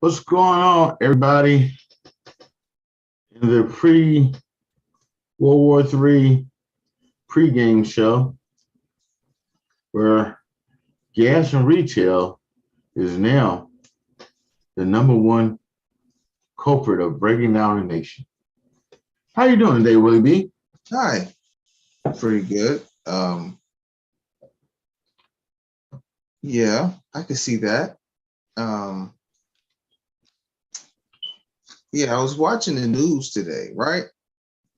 What's going on, everybody? In the pre-World War III pregame show, where gas and retail is now the number one culprit of breaking down a nation. How you doing today, Willy B? Hi, pretty good. Yeah, I can see that. Um, yeah, I was watching the news today, right?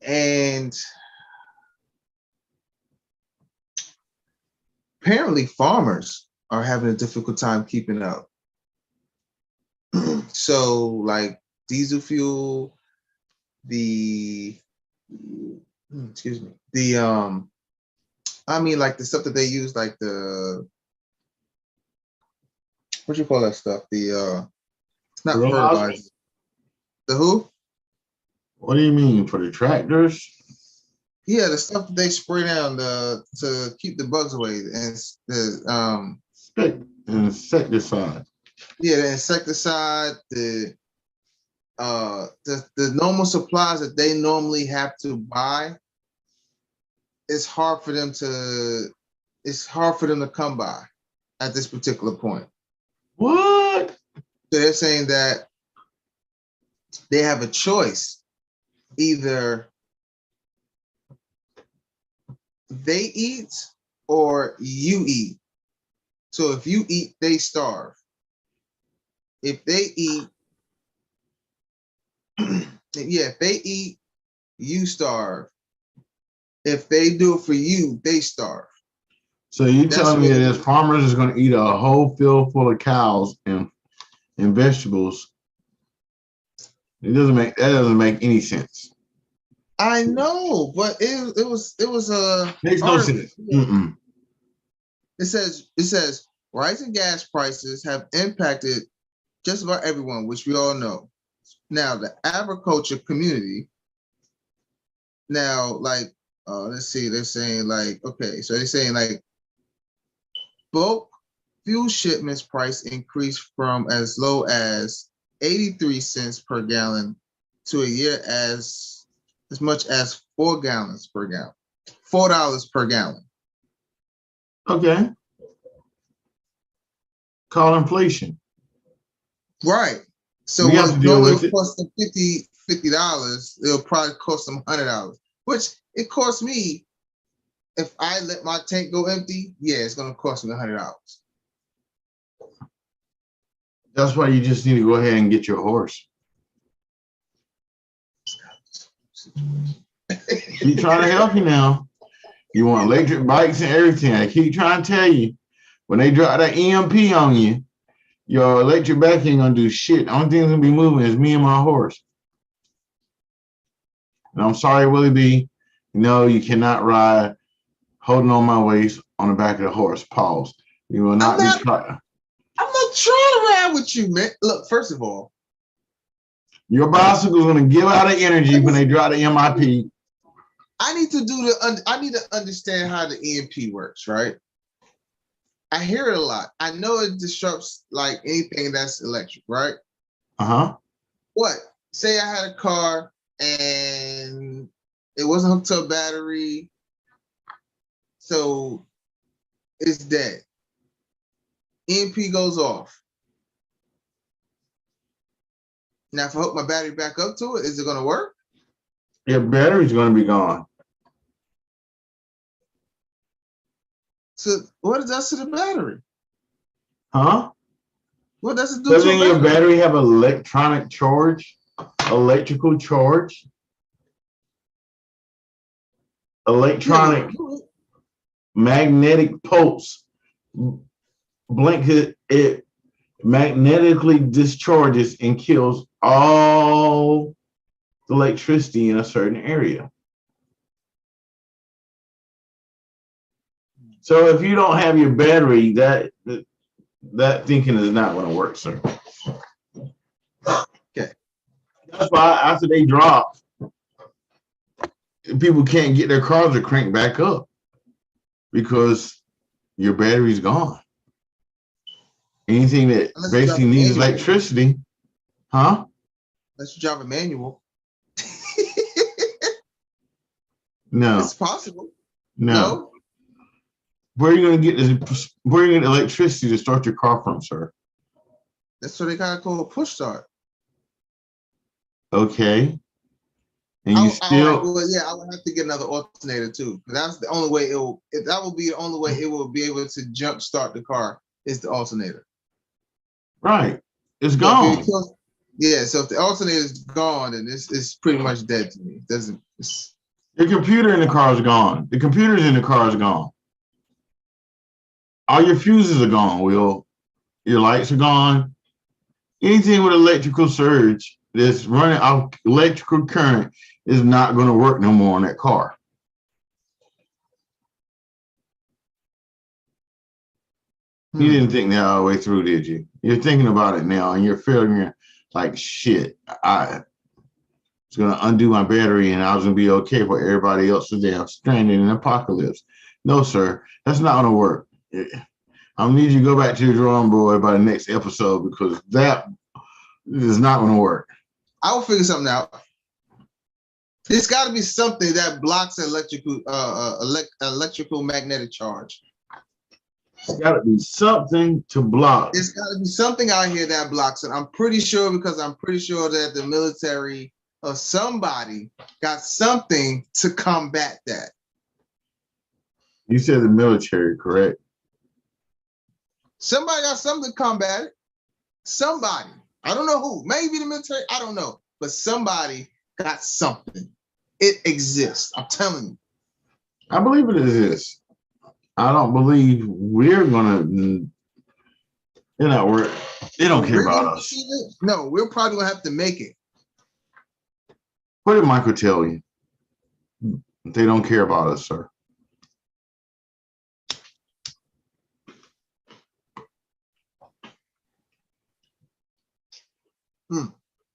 And apparently farmers are having a difficult time keeping up. So, like diesel fuel, the excuse me, like the stuff that they use, like the what you call that stuff? It's not Fertilizer? fertilizer. The who? What do you mean for the tractors? Yeah, the stuff that they spray down to keep the bugs away, and Insecticide. the insecticide, the normal supplies that they normally have to buy. It's hard for them to come by at this particular point. What? So they're saying that they have a choice: either they eat or you eat. So if you eat, they starve. If they eat, if they eat, you starve. If they do it for you, they starve. So you That's telling me what that it this is. farmers is going to eat a whole field full of cows and vegetables? That doesn't make any sense. I know, but it was a Makes no article. sense. Mm-mm. It says rising gas prices have impacted just about everyone, which we all know. Now the agriculture community. Now, like, let's see, they're saying like, okay, so they're saying like bulk fuel shipments price increased from as low as 83 cents per gallon to a year as much as $4 per gallon. $4 per gallon. Okay. Call inflation. Right. So We have to what deal normally with would it. cost them $50, it'll probably cost them $100. Which it costs me if I let my tank go empty, yeah, it's gonna cost me $100. That's why you just need to go ahead and get your horse. Keep trying to help you now. You want electric bikes and everything. I keep trying to tell you, when they drop that EMP on you, your electric bike ain't gonna do shit. The only thing that's gonna be moving is me and my horse. And I'm sorry, Willie B. No, you cannot ride holding on my waist on the back of the horse. Pause. You will I'm not be not trying. I'm not trying to ride with you, man. Look, first of all, Your bicycle's gonna give out of energy when they drop the MIP. I need to understand how the EMP works, right? I hear it a lot. I know it disrupts like anything that's electric, right? Uh-huh. What? Say I had a car and it wasn't hooked to a battery, so it's dead. EMP goes off. Now, if I hook my battery back up to it, is it going to work? Your battery's gonna be gone. So, what does that to the battery? Huh? What does it do to Doesn't a your battery? battery have electronic charge? Electrical charge? Yeah, but Electronic magnetic pulse. Blink it magnetically discharges and kills all the electricity in a certain area. So if you don't have your battery, that thinking is not going to work, sir. okay. That's why after they drop, people can't get their cars to crank back up because your battery's gone. Anything that Unless you have basically a needs manual. electricity Huh? Unless you drive a manual. No. It's possible. No. No? Where are you going to get this? Where are you going to get electricity to start your car from, sir? That's what they kind of call a push start. Okay. And you All right, still. well, yeah, I would have to get another alternator too. That's the only way it will. That will be the only way it will be able to jump start the car is the alternator. Right. It's So gone. yeah. So if the alternator is gone, then it's pretty much dead to me. It doesn't. The computer in the car is gone. The computers in the car is gone. All your fuses are gone, Will. Your lights are gone. Anything with electrical surge that's running off electrical current is not going to work no more on that car. You didn't think that all the way through, did you? You're thinking about it now, and you're feeling like shit. I was going to undo my battery, and I was going to be okay for everybody else is there stranded in an apocalypse. No, sir, that's not going to work. I'll need you to go back to your drawing board by the next episode because that is not going to work. I will figure something out. There's got to be something that blocks electrical magnetic charge. There's got to be something to block. There's got to be something out here that blocks it. I'm pretty sure because I'm pretty sure that the military or somebody got something to combat that. You said the military, correct? Somebody got something to combat it. Somebody. I don't know who. Maybe the military. I don't know. But somebody got something. It exists. I'm telling you. I believe it exists. I don't believe we're gonna. They're not worried. They don't care about us. No, we're probably gonna have to make it. What did Michael tell you? They don't care about us, sir.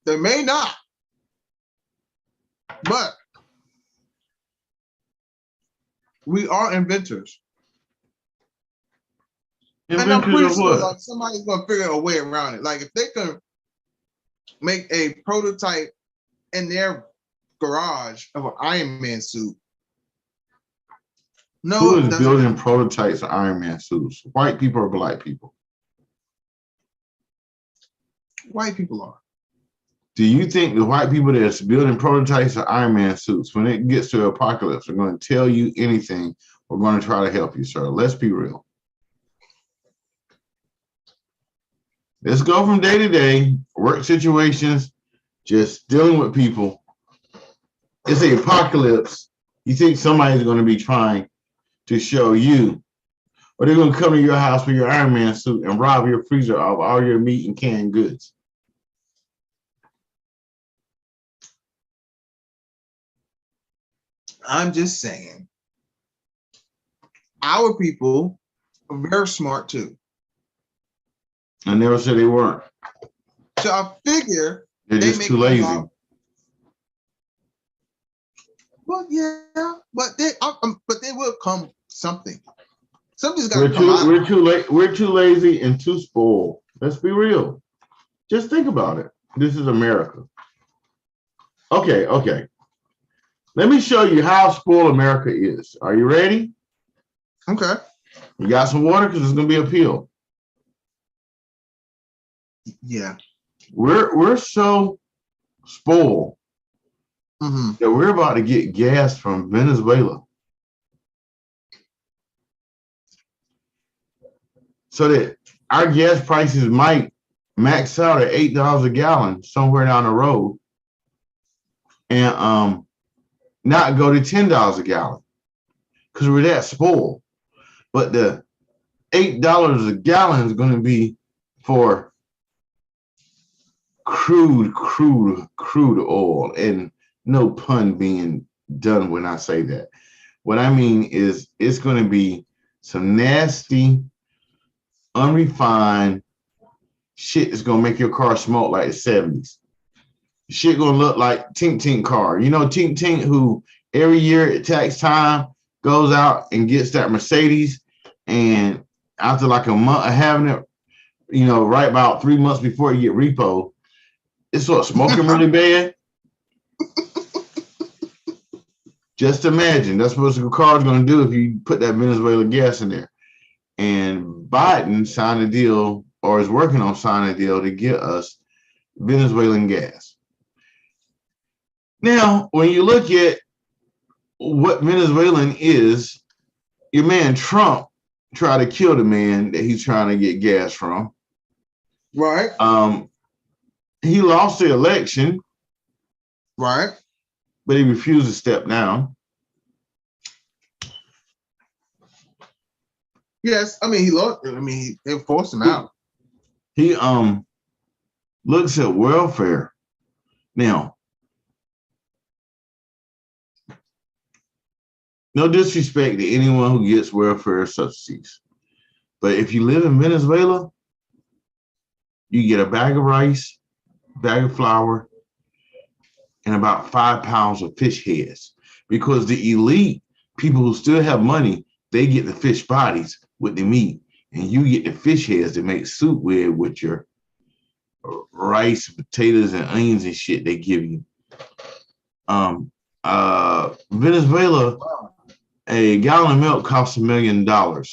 They may not, but we are inventors. And I'm pretty sure like somebody's gonna figure a way around it. Like if they can make a prototype in their garage of an Iron Man suit. No, who is building prototypes of Iron Man suits? White people or black people? White people are. Do you think the white people that's building prototypes of Iron Man suits, when it gets to apocalypse, are going to tell you anything or going to try to help you, sir? Let's be real. Let's go from day to day, work situations, just dealing with people. It's an apocalypse. You think somebody's going to be trying to show you, or they're going to come to your house with your Iron Man suit and rob your freezer of all your meat and canned goods? I'm just saying, our people are very smart too. I never said they weren't. So I figure they're just too lazy. Well, yeah, but they will come something. Something's got to come out. We're too lazy and too spoiled. Let's be real. Just think about it. This is America. Okay. Let me show you how spoiled America is. Are you ready? Okay. You got some water because it's going to be a pill. Yeah. We're so spoiled that we're about to get gas from Venezuela. So that our gas prices might max out at $8 a gallon somewhere down the road and not go to $10 a gallon because we're that spoiled. But the $8 a gallon is going to be for crude oil, and no pun being done when I say that. What I mean is it's going to be some nasty, unrefined shit that's going to make your car smoke like the 70s. Shit going to look like Tink Tink car. You know Tink Tink, who every year at tax time goes out and gets that Mercedes, and after like a month of having it, right about 3 months before you get repo, It starts smoking really bad. Just imagine that's what the car's going to do if you put that Venezuelan gas in there. And Biden signed a deal, or is working on signing a deal to get us Venezuelan gas. Now, when you look at what Venezuelan is, your man Trump tried to kill the man that he's trying to get gas from. Right. He lost the election. Right. But he refused to step down. Yes, I mean he lost. I mean they forced him out. He looks at welfare. Now, no disrespect to anyone who gets welfare subsidies, but if you live in Venezuela, you get a bag of rice, bag of flour, and about 5 pounds of fish heads, because the elite people who still have money, they get the fish bodies with the meat, and you get the fish heads to make soup with your rice, potatoes, and onions and shit they give you. Venezuela, a gallon of milk costs $1 million. No,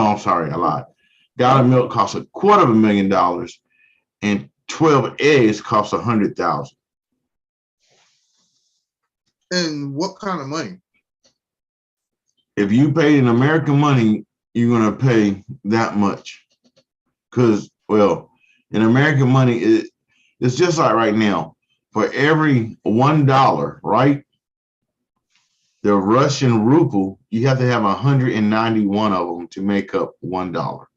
I'm sorry, I lied. Gallon of milk costs $250,000, and 12 eggs cost $100,000. And what kind of money? If you paid in American money, you're gonna pay that much. Because, well, in American money, it's just like right now. For every $1, right? The Russian ruble, you have to have 191 of them to make up $1.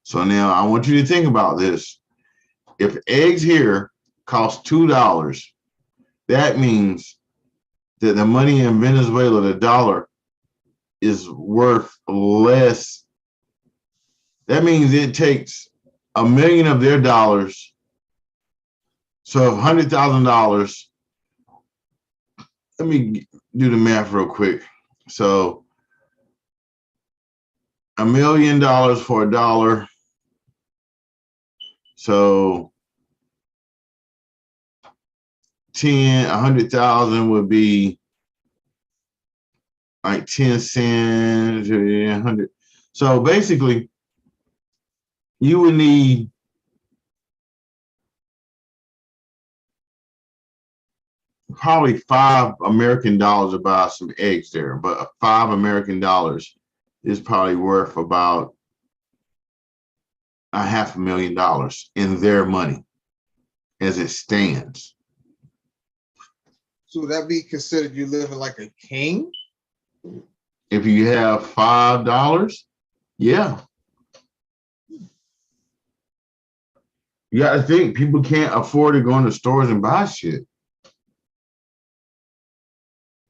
So now I want you to think about this. If eggs here cost $2, that means that the money in Venezuela, the dollar, is worth less. That means it takes 1 million of their dollars. So $100,000. Let me do the math real quick. So $1 million for $1. So 100,000 would be like 10 cents, 100. So basically, you would need probably $5 American to buy some eggs there, but $5 American is probably worth about $500,000 in their money as it stands. So would that be considered you living like a king? If you have $5, yeah. You got to think, people can't afford to go into stores and buy shit.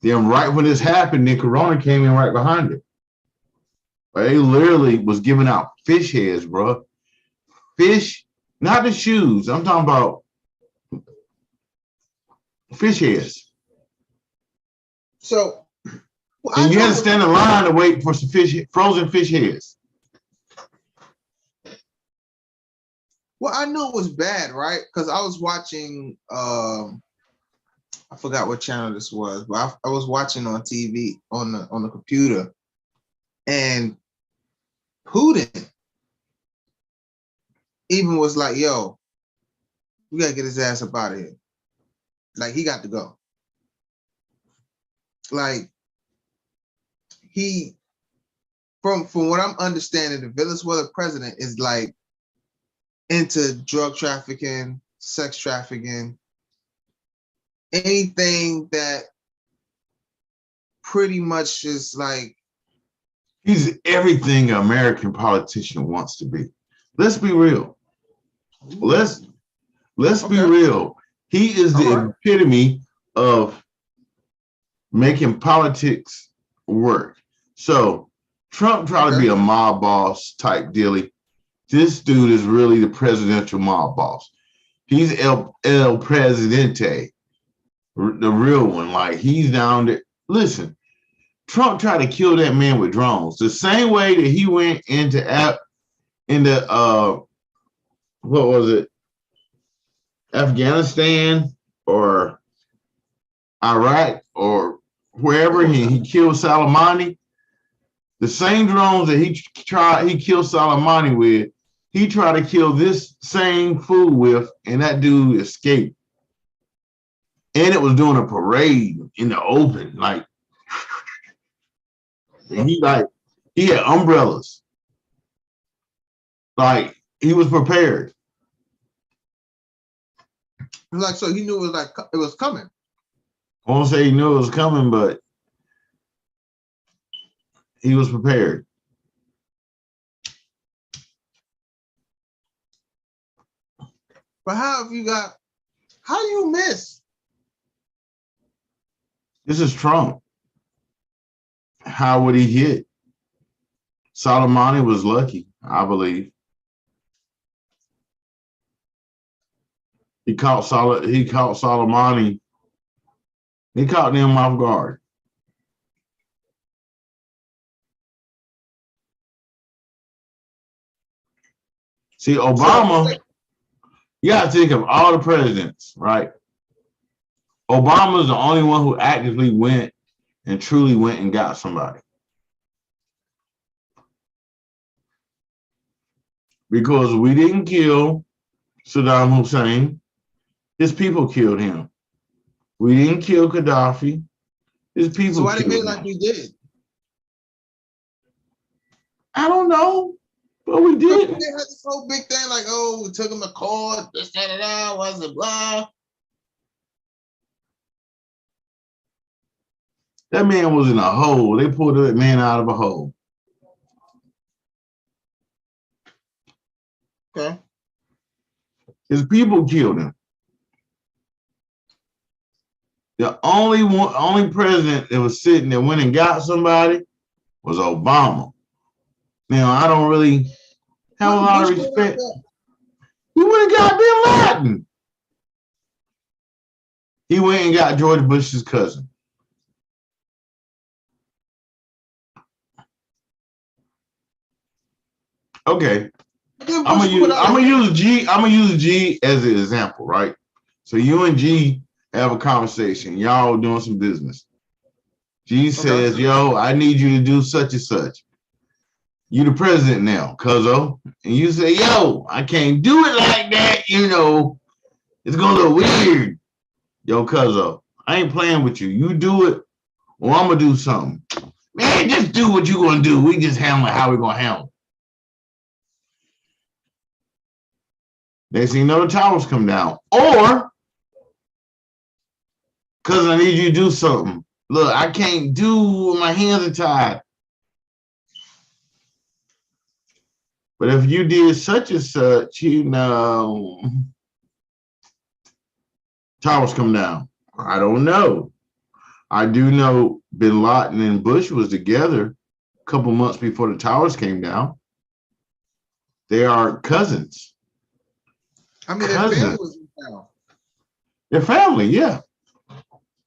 Then right when this happened, then Corona came in right behind it. They literally was giving out fish heads, bro. Fish, not the shoes. I'm talking about fish heads. So, well, and you had to stand in line to wait for some fish, frozen fish heads. Well, I knew it was bad, right? Because I was watching, I forgot what channel this was, but I was watching on TV, on the computer, and Putin even was like, yo, we gotta get his ass up out of here. Like, he got to go. Like, he, from what I'm understanding, the Venezuela president is like into drug trafficking, sex trafficking, anything that pretty much is like. He's everything an American politician wants to be. Let's be real. Let's be real. He is the epitome of making politics work. So Trump tried to be a mob boss type dealie. This dude is really the presidential mob boss. He's El Presidente, the real one. Like, he's down there. Listen, Trump tried to kill that man with drones. The same way that he went into what was it, Afghanistan or Iraq or wherever he killed Soleimani. The same drones that he killed Soleimani with, he tried to kill this same fool with, and that dude escaped. And it was doing a parade in the open, like, and he had umbrellas, like he was prepared. Like, so he knew it was coming. I won't say he knew it was coming, but he was prepared. But how do you miss? This is Trump. How would he hit? Soleimani was lucky, I believe. He caught Soleimani. He caught them off guard. See, Obama, you got to think of all the presidents, right? Obama's the only one who actively went and truly went and got somebody. Because we didn't kill Saddam Hussein, his people killed him. We didn't kill Gaddafi, his people so why killed they made him. like we did? I don't know, but we did. They had this whole big thing like, oh, we took him to court, this, that, was it, blah. That man was in a hole. They pulled that man out of a hole. Okay. His people killed him. The only president that was sitting that went and got somebody was Obama. Now, I don't really have a lot of respect. He went and got Bin Laden. He went and got George Bush's cousin. Okay. I'm gonna use G as an example, right? So you and G have a conversation. Y'all doing some business. G says, yo, I need you to do such and such. You the president now, cuzzo. And you say, yo, I can't do it like that, you know. It's gonna look weird. Yo, cuzzo, I ain't playing with you. You do it, or I'm gonna do something. Man, just do what you gonna do. We just handle it how we gonna handle it. Next thing you know, the towers come down. Or, cause I need you to do something. Look, I can't do, my hands are tied. But if you did such and such, you know, towers come down. I don't know. I do know Bin Laden and Bush was together a couple months before the towers came down. They are cousins. I mean, their family was in town. Their family, yeah.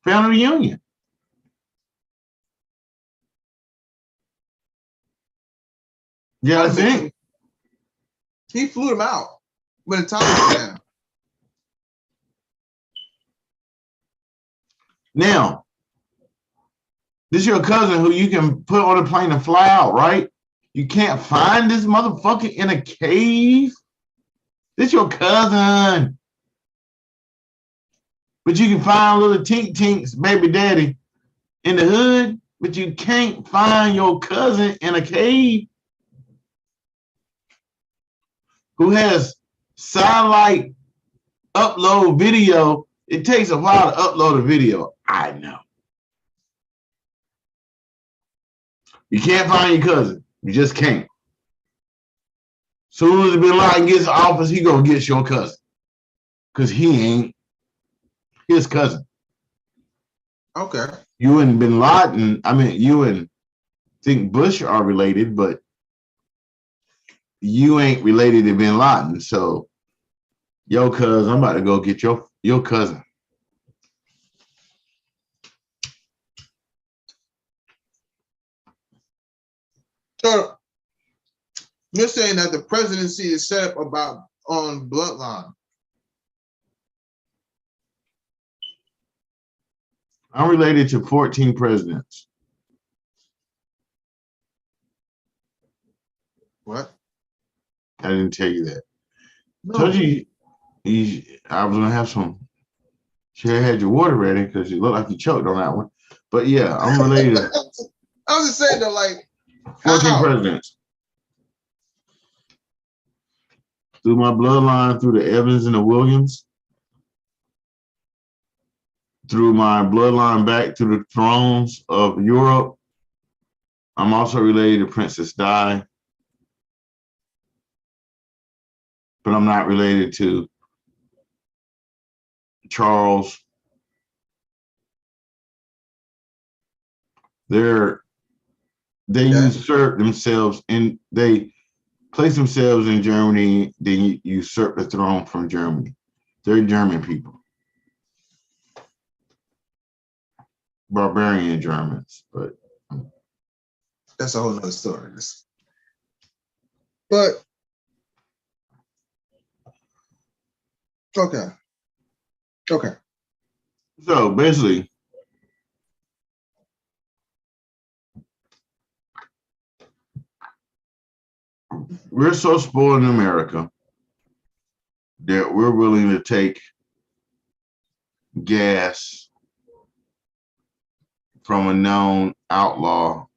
Family reunion. Yeah, I think. He flew him out when the towers came down. Now, this is your cousin who you can put on a plane and fly out, right? You can't find this motherfucker in a cave. This your cousin. But you can find little Tink's baby daddy in the hood, but you can't find your cousin in a cave who has satellite upload video. It takes a while to upload a video. I know. You can't find your cousin. You just can't. Soon as Bin Laden gets in office, he gonna get your cousin. Because he ain't his cousin. Okay. You and Bin Laden, I mean, you and think Bush are related, but you ain't related to Bin Laden. So, yo, cuz, I'm about to go get your cousin. So, you're saying that the presidency is set up on bloodline? I'm related to 14 presidents. What? I didn't tell you that. No. Told you, I was gonna have some. Should have had your water ready because you look like you choked on that one. But yeah, I'm related to I was just saying though, like 14 how? presidents. Through my bloodline, through the Evans and the Williams, through my bloodline back to the thrones of Europe. I'm also related to Princess Di, but I'm not related to Charles. They usurp themselves and they place themselves in Germany, then usurp the throne from Germany. They're German people. Barbarian Germans, but that's a whole nother story. But okay. So basically, we're so spoiled in America that we're willing to take gas from a known outlaw,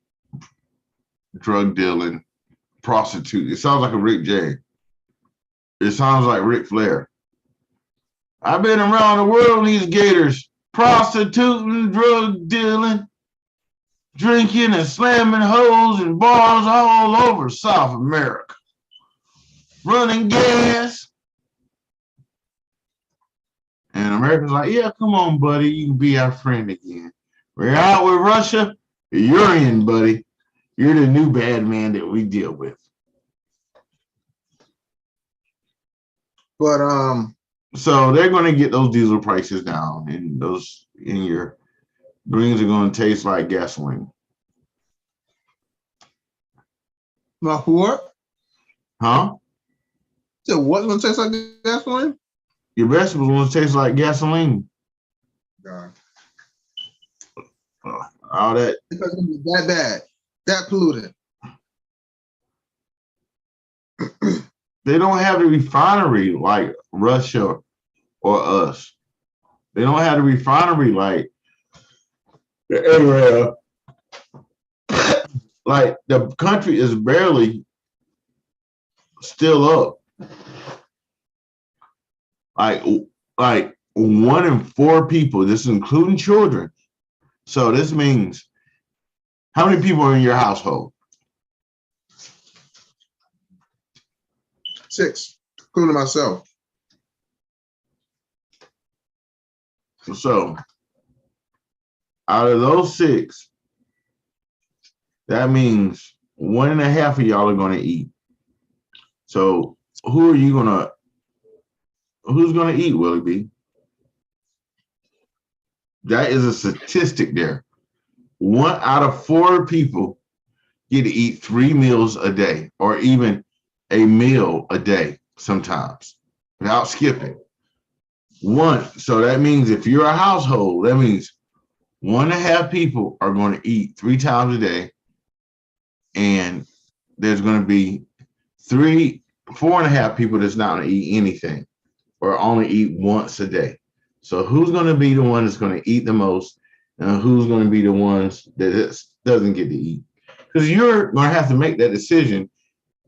drug dealing, prostitute. It sounds like a Rick J. It sounds like Ric Flair. I've been around the world in these gators, prostituting, drug dealing, drinking and slamming hoes in bars all over South America. Running gas. And America's like, yeah, come on, buddy. You can be our friend again. We're out with Russia. You're in, buddy. You're the new bad man that we deal with. But so they're going to get those diesel prices down, and those in your greens are going to taste like gasoline. my what? Huh? So what's gonna taste like gasoline? Your vegetables going to taste like gasoline. God. All that. It's gonna be that bad, that polluted. They don't have a refinery like Russia or us. They don't have a refinery like Israel. Like the country is barely still up. Like 1 in 4 people, this is including children. So this means how many people are in your household? 6, including myself. So out of those 6, that means 1.5 of y'all are going to eat. So who's going to eat, Willy B? That is a statistic there. 1 out of 4 people get to eat 3 meals a day, or even a meal a day sometimes without skipping. 1. So that means if you're a household, that means 1.5 people are going to eat 3 times a day. And there's going to be 4.5 people that's not going to eat anything or only eat once a day. So who's going to be the one that's going to eat the most, and who's going to be the ones that doesn't get to eat? Because you're going to have to make that decision.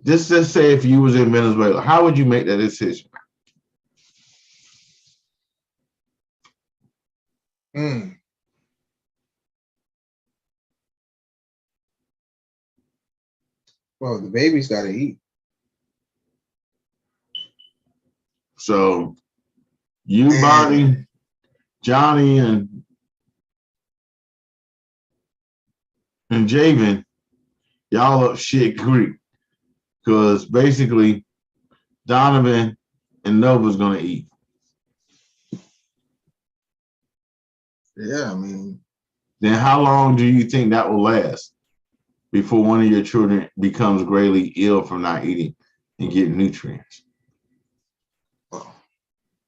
Just say if you was in Venezuela, how would you make that decision? Well, the baby's got to eat. So you, Bonnie, Johnny, and Javen, y'all up shit creek. Because basically Donovan and Nova's going to eat. Yeah, I mean. Then how long do you think that will last before one of your children becomes greatly ill from not eating and getting nutrients?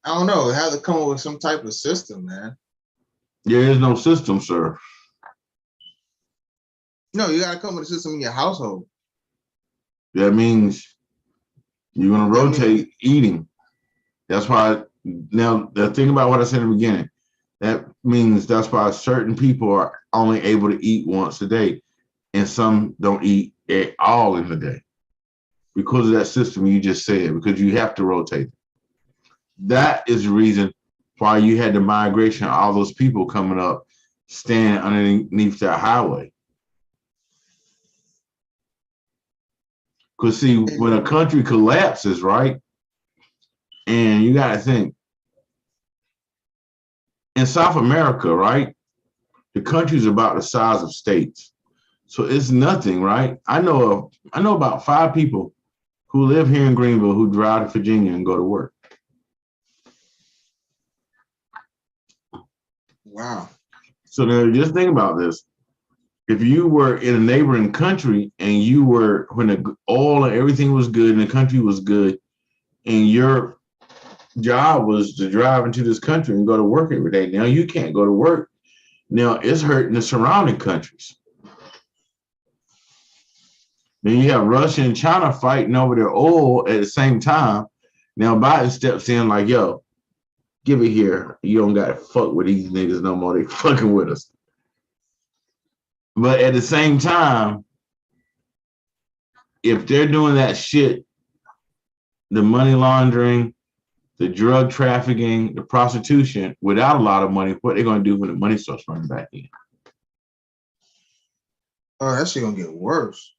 I don't know. It had to come up with some type of system, man. There is no system, sir. No, you gotta come with a system in your household. That means you're gonna rotate eating. That's why now the thing about what I said in the beginning, that means that's why certain people are only able to eat once a day, and some don't eat at all in the day because of that system you just said, because you have to rotate. That is the reason why you had the migration of all those people coming up, standing underneath that highway. Because see, when a country collapses, right, and you got to think, in South America, right, the country's about the size of states. So it's nothing, right? I know about 5 people who live here in Greenville who drive to Virginia and go to work. Wow. So now just think about this. If you were in a neighboring country and you were, when the oil and everything was good and the country was good, and your job was to drive into this country and go to work every day, now you can't go to work. Now it's hurting the surrounding countries. Then you have Russia and China fighting over their oil at the same time. Now Biden steps in like, yo, give it here. You don't got to fuck with these niggas no more. They fucking with us. But at the same time, if they're doing that shit, the money laundering, the drug trafficking, the prostitution, without a lot of money, what they're going to do when the money starts running back in? Oh, that shit gonna get worse.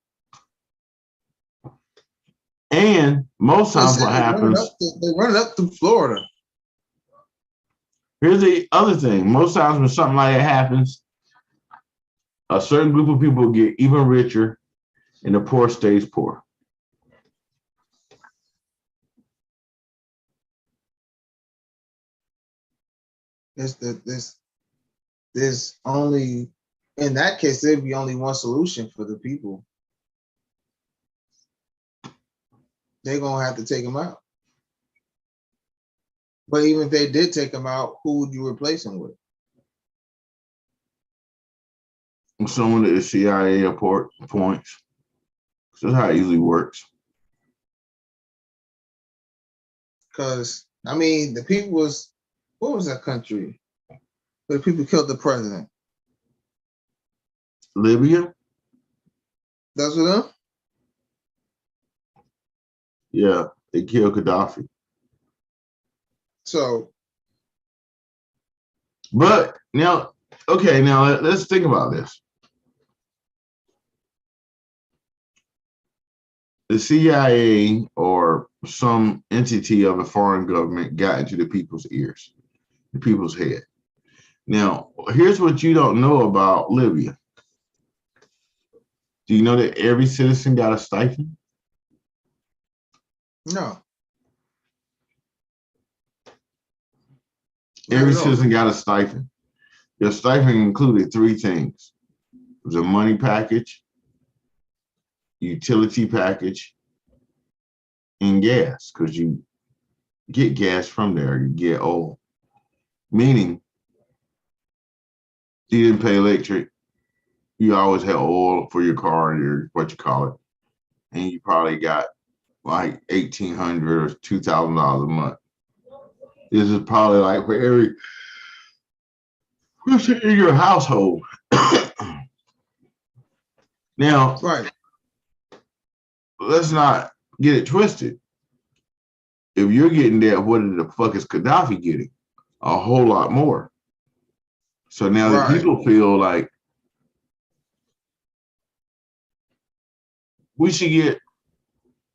And most times what happens, they run it up through Florida. Here's the other thing. Most times when something like that happens, a certain group of people get even richer and the poor stays poor. There's only, in that case, there'd be only one solution for the people. They're gonna have to take them out. But even if they did take them out, who would you replace them with? Someone that the CIA appoints. That's how it usually works. Because I mean, the people was, what was that country where the people killed the president? Libya? That's what them? Yeah, they killed Gaddafi. So, but now, okay, now let's think about this. The CIA or some entity of a foreign government got into the people's ears, the people's head. Now, here's what you don't know about Libya. Do you know that every citizen got a stipend? no. Every citizen got a stipend. Your stipend included 3 things. It was a money package, utility package, and gas, because you get gas from there, you get oil. Meaning, you didn't pay electric, you always had oil for your car, your what you call it, and you probably got like $1,800 or $2,000 a month. This is probably like for every person in your household. Now, Right. let's not get it twisted. If you're getting that, what the fuck is Gaddafi getting? A whole lot more. So now the people feel like we should get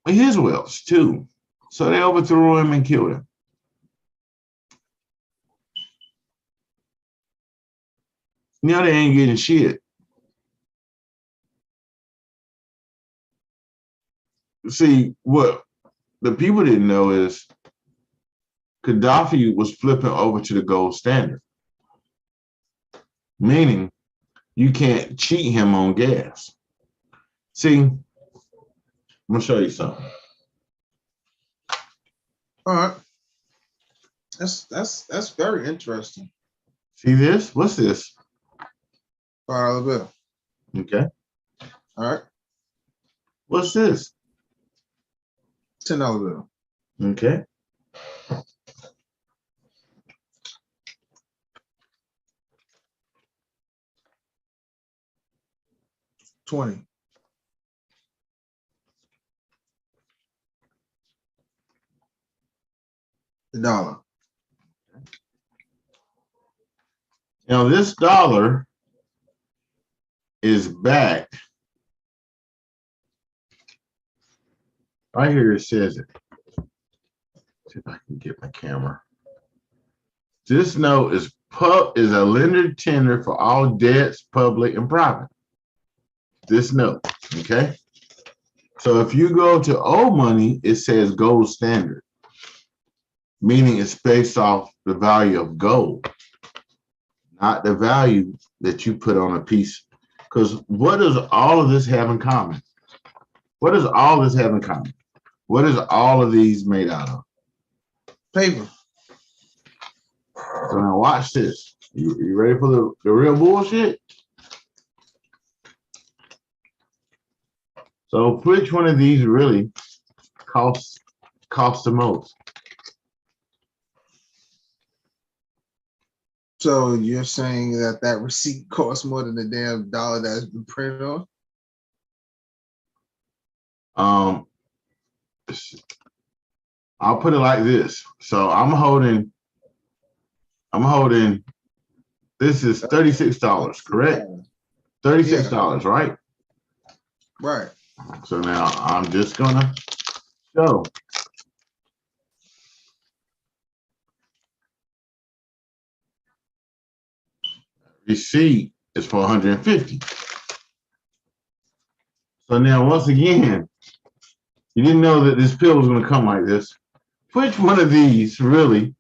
his wealth too. So they overthrew him and killed him. Now they ain't getting shit. See, what the people didn't know is Gaddafi was flipping over to the gold standard, meaning you can't cheat him on gas. See, I'm gonna show you something. All right. That's very interesting. See this? What's this? $5 bill. Okay. All right. What's this? $10 bill. Okay. $20. The dollar. Now this dollar is backed. Right here it says it. See if I can get my camera. This note is a lender tender for all debts, public and private. This note, okay? So if you go to old money, it says gold standard, meaning it's based off the value of gold, not the value that you put on a piece. Because what does all of this have in common? What does all this have in common? What is all of these made out of? Paper. So now watch this. You ready for the real bullshit? So which one of these really costs the most? So you're saying that receipt costs more than the damn dollar that's been printed on? I'll put it like this. So I'm holding, this is $36, correct? $36, right? Right. So now I'm just gonna show. Receipt is for 150. So now once again, you didn't know that this pill was gonna come like this. Which one of these really?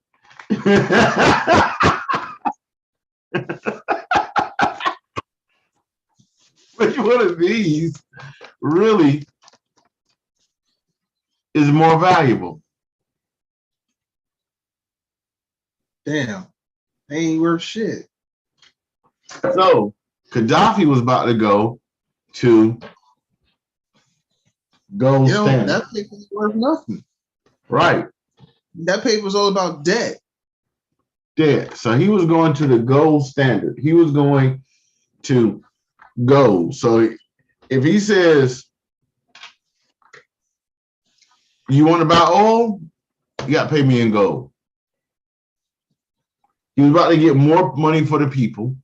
Which one of these really is more valuable? Damn. They ain't worth shit. So Gaddafi was about to go to gold standard. That paper's worth nothing. Right. That paper's all about debt. Debt. So he was going to the gold standard. He was going to gold. So if he says, you want to buy oil, you got to pay me in gold. He was about to get more money for the people.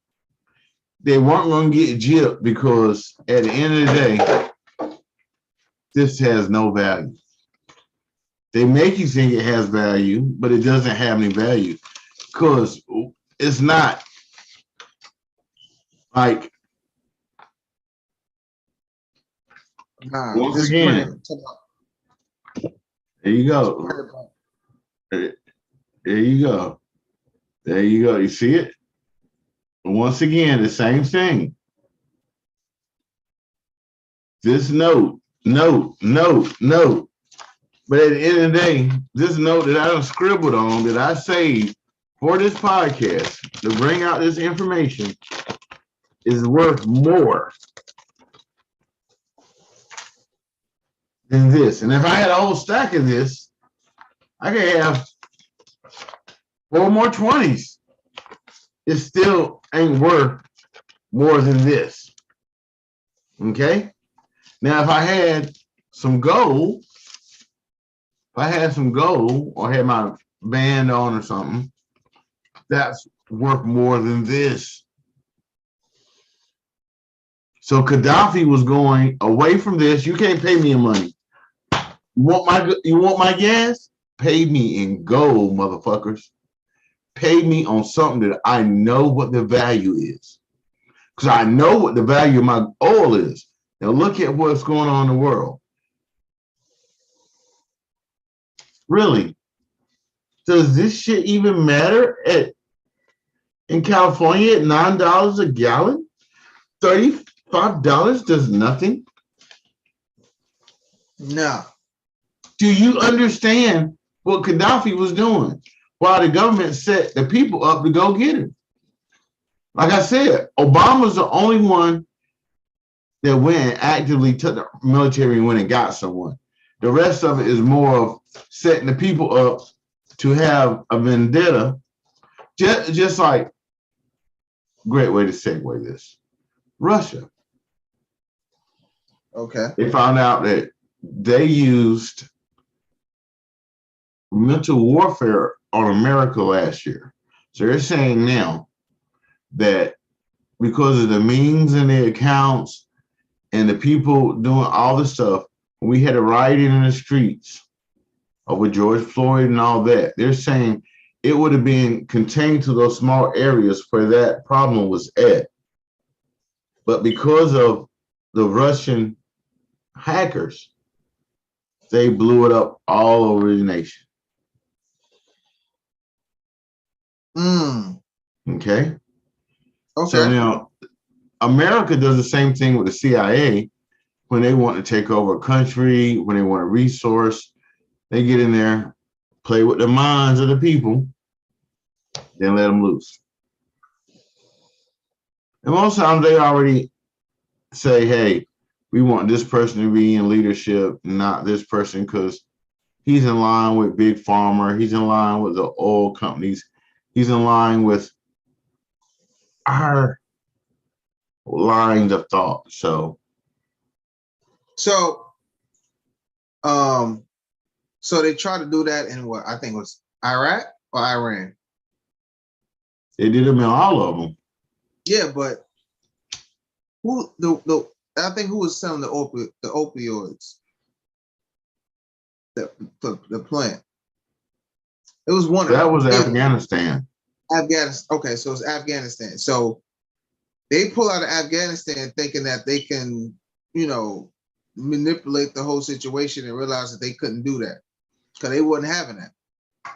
They weren't going to get gypped because at the end of the day, this has no value. They make you think it has value, but it doesn't have any value because it's not like, once again, there you go. There you go. There you go. You see it? Once again, the same thing. This note. But at the end of the day, this note that I done scribbled on, that I saved for this podcast to bring out this information, is worth more than this. And if I had a whole stack of this, I could have 4 more 20s. It still ain't worth more than this. Okay? Now, if I had some gold, or had my band on or something, that's worth more than this. So Gaddafi was going away from this. You can't pay me in money. You want my gas? Pay me in gold, motherfuckers. Pay me on something that I know what the value is. Because I know what the value of my oil is. Now look at what's going on in the world. Really? Does this shit even matter in California at $9 a gallon? $35 does nothing? No. Do you understand what Gaddafi was doing? while the government set the people up to go get it. Like I said, Obama's the only one that went and actively took the military and went and got someone. The rest of it is more of setting the people up to have a vendetta. Just like, great way to segue this. Russia. Okay. They found out that they used mental warfare on America last year. So they're saying now that because of the memes and the accounts and the people doing all the stuff, we had a rioting in the streets with George Floyd and all that. They're saying it would have been contained to those small areas where that problem was at. But because of the Russian hackers, they blew it up all over the nation. Okay. So now America does the same thing with the CIA when they want to take over a country, when they want a resource. They get in there, play with the minds of the people, then let them loose. And most times they already say, hey, we want this person to be in leadership, not this person, because he's in line with Big Pharma, he's in line with the oil companies, he's in line with our lines of thought. So they try to do that in what I think was Iraq or Iran. They did them in all of them. Yeah, but I think who was selling the opioids? The plant. It was one that of them. Was Afghanistan. Afghanistan. Okay, so it's Afghanistan. So they pull out of Afghanistan thinking that they can, manipulate the whole situation and realize that they couldn't do that because they wasn't having that.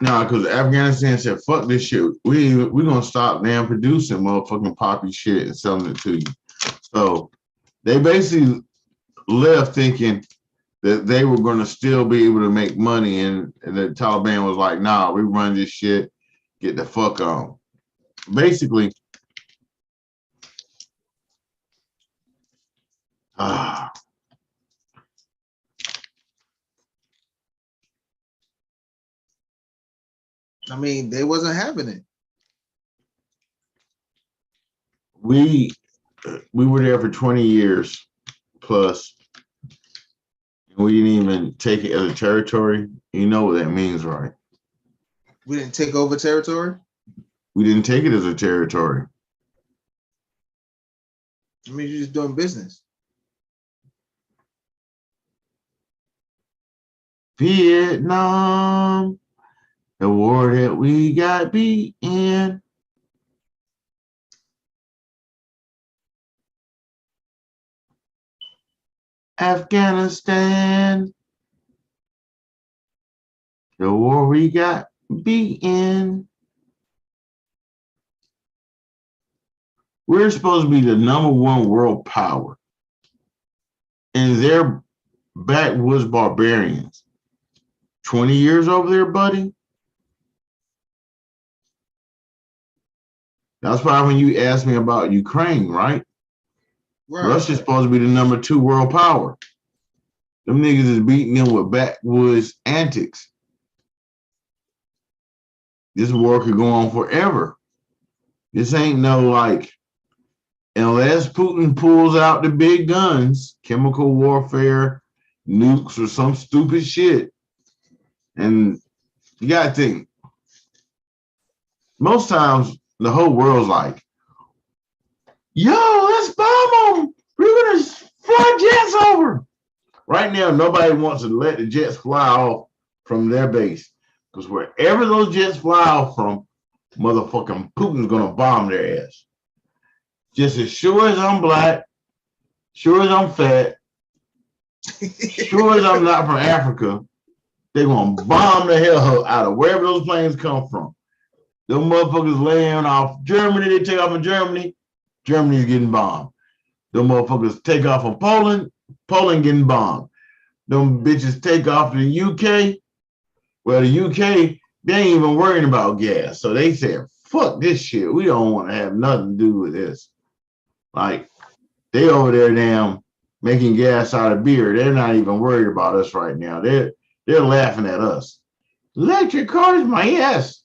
No, because Afghanistan said, fuck this shit. We're going to stop damn producing motherfucking poppy shit and selling it to you. So they basically left thinking that they were going to still be able to make money. And the Taliban was like, nah, we run this shit. Get the fuck on. Basically, they wasn't having it. We were there for 20 years plus. And we didn't even take it as a territory. You know what that means, right? We didn't take over territory? We didn't take it as a territory. I mean, you're just doing business. Vietnam, the war that we got beat in. Afghanistan, the war we got beat in. We're supposed to be the #1 world power. And they're backwoods barbarians. 20 years over there, buddy. That's why when you asked me about Ukraine, right? Russia's supposed to be the #2 world power. Them niggas is beating them with backwoods antics. This war could go on forever. This ain't no like, unless Putin pulls out the big guns, chemical warfare, nukes, or some stupid shit. And you gotta think, most times the whole world's like, yo, let's bomb them. We're gonna fly jets over. Right now, nobody wants to let the jets fly off from their base. Because wherever those jets fly off from, motherfucking Putin's gonna bomb their ass. Just as sure as I'm black, sure as I'm fat, sure as I'm not from Africa, they're gonna bomb the hell out of wherever those planes come from. Them motherfuckers laying off Germany, they take off in Germany, Germany's getting bombed. Them motherfuckers take off from Poland, Poland getting bombed. Them bitches take off to the UK, well, the UK They ain't even worrying about gas. So they said, fuck this shit. We don't want to have nothing to do with this. Like, they over there damn making gas out of beer. They're not even worried about us right now. They're laughing at us. Electric cars, my ass.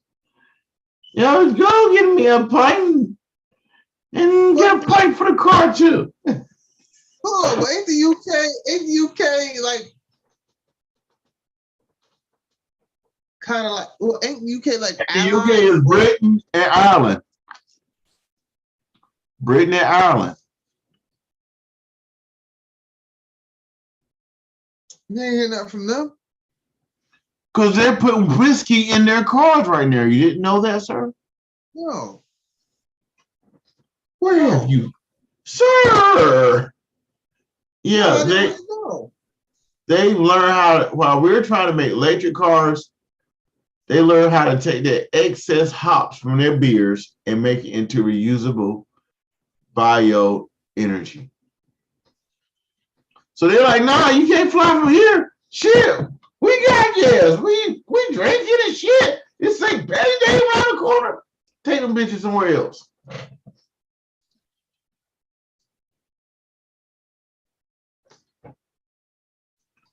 Yo, go get me a pipe and get a pipe for the car too. Oh, but ain't the UK like kind of like, well, ain't the UK like The UK is Britain and Ireland. Britain and Ireland. You ain't hear nothing from them? Because they're putting whiskey in their cars right now. You didn't know that, sir? No. Where have you? Sir! Yeah, they've learned how to, while we're trying to make electric cars, they learn how to take their excess hops from their beers and make it into reusable bioenergy. So they're like, nah, you can't fly from here. Shit, we got gas. We drinking and shit. It's like Patty Day around the corner. Take them bitches somewhere else.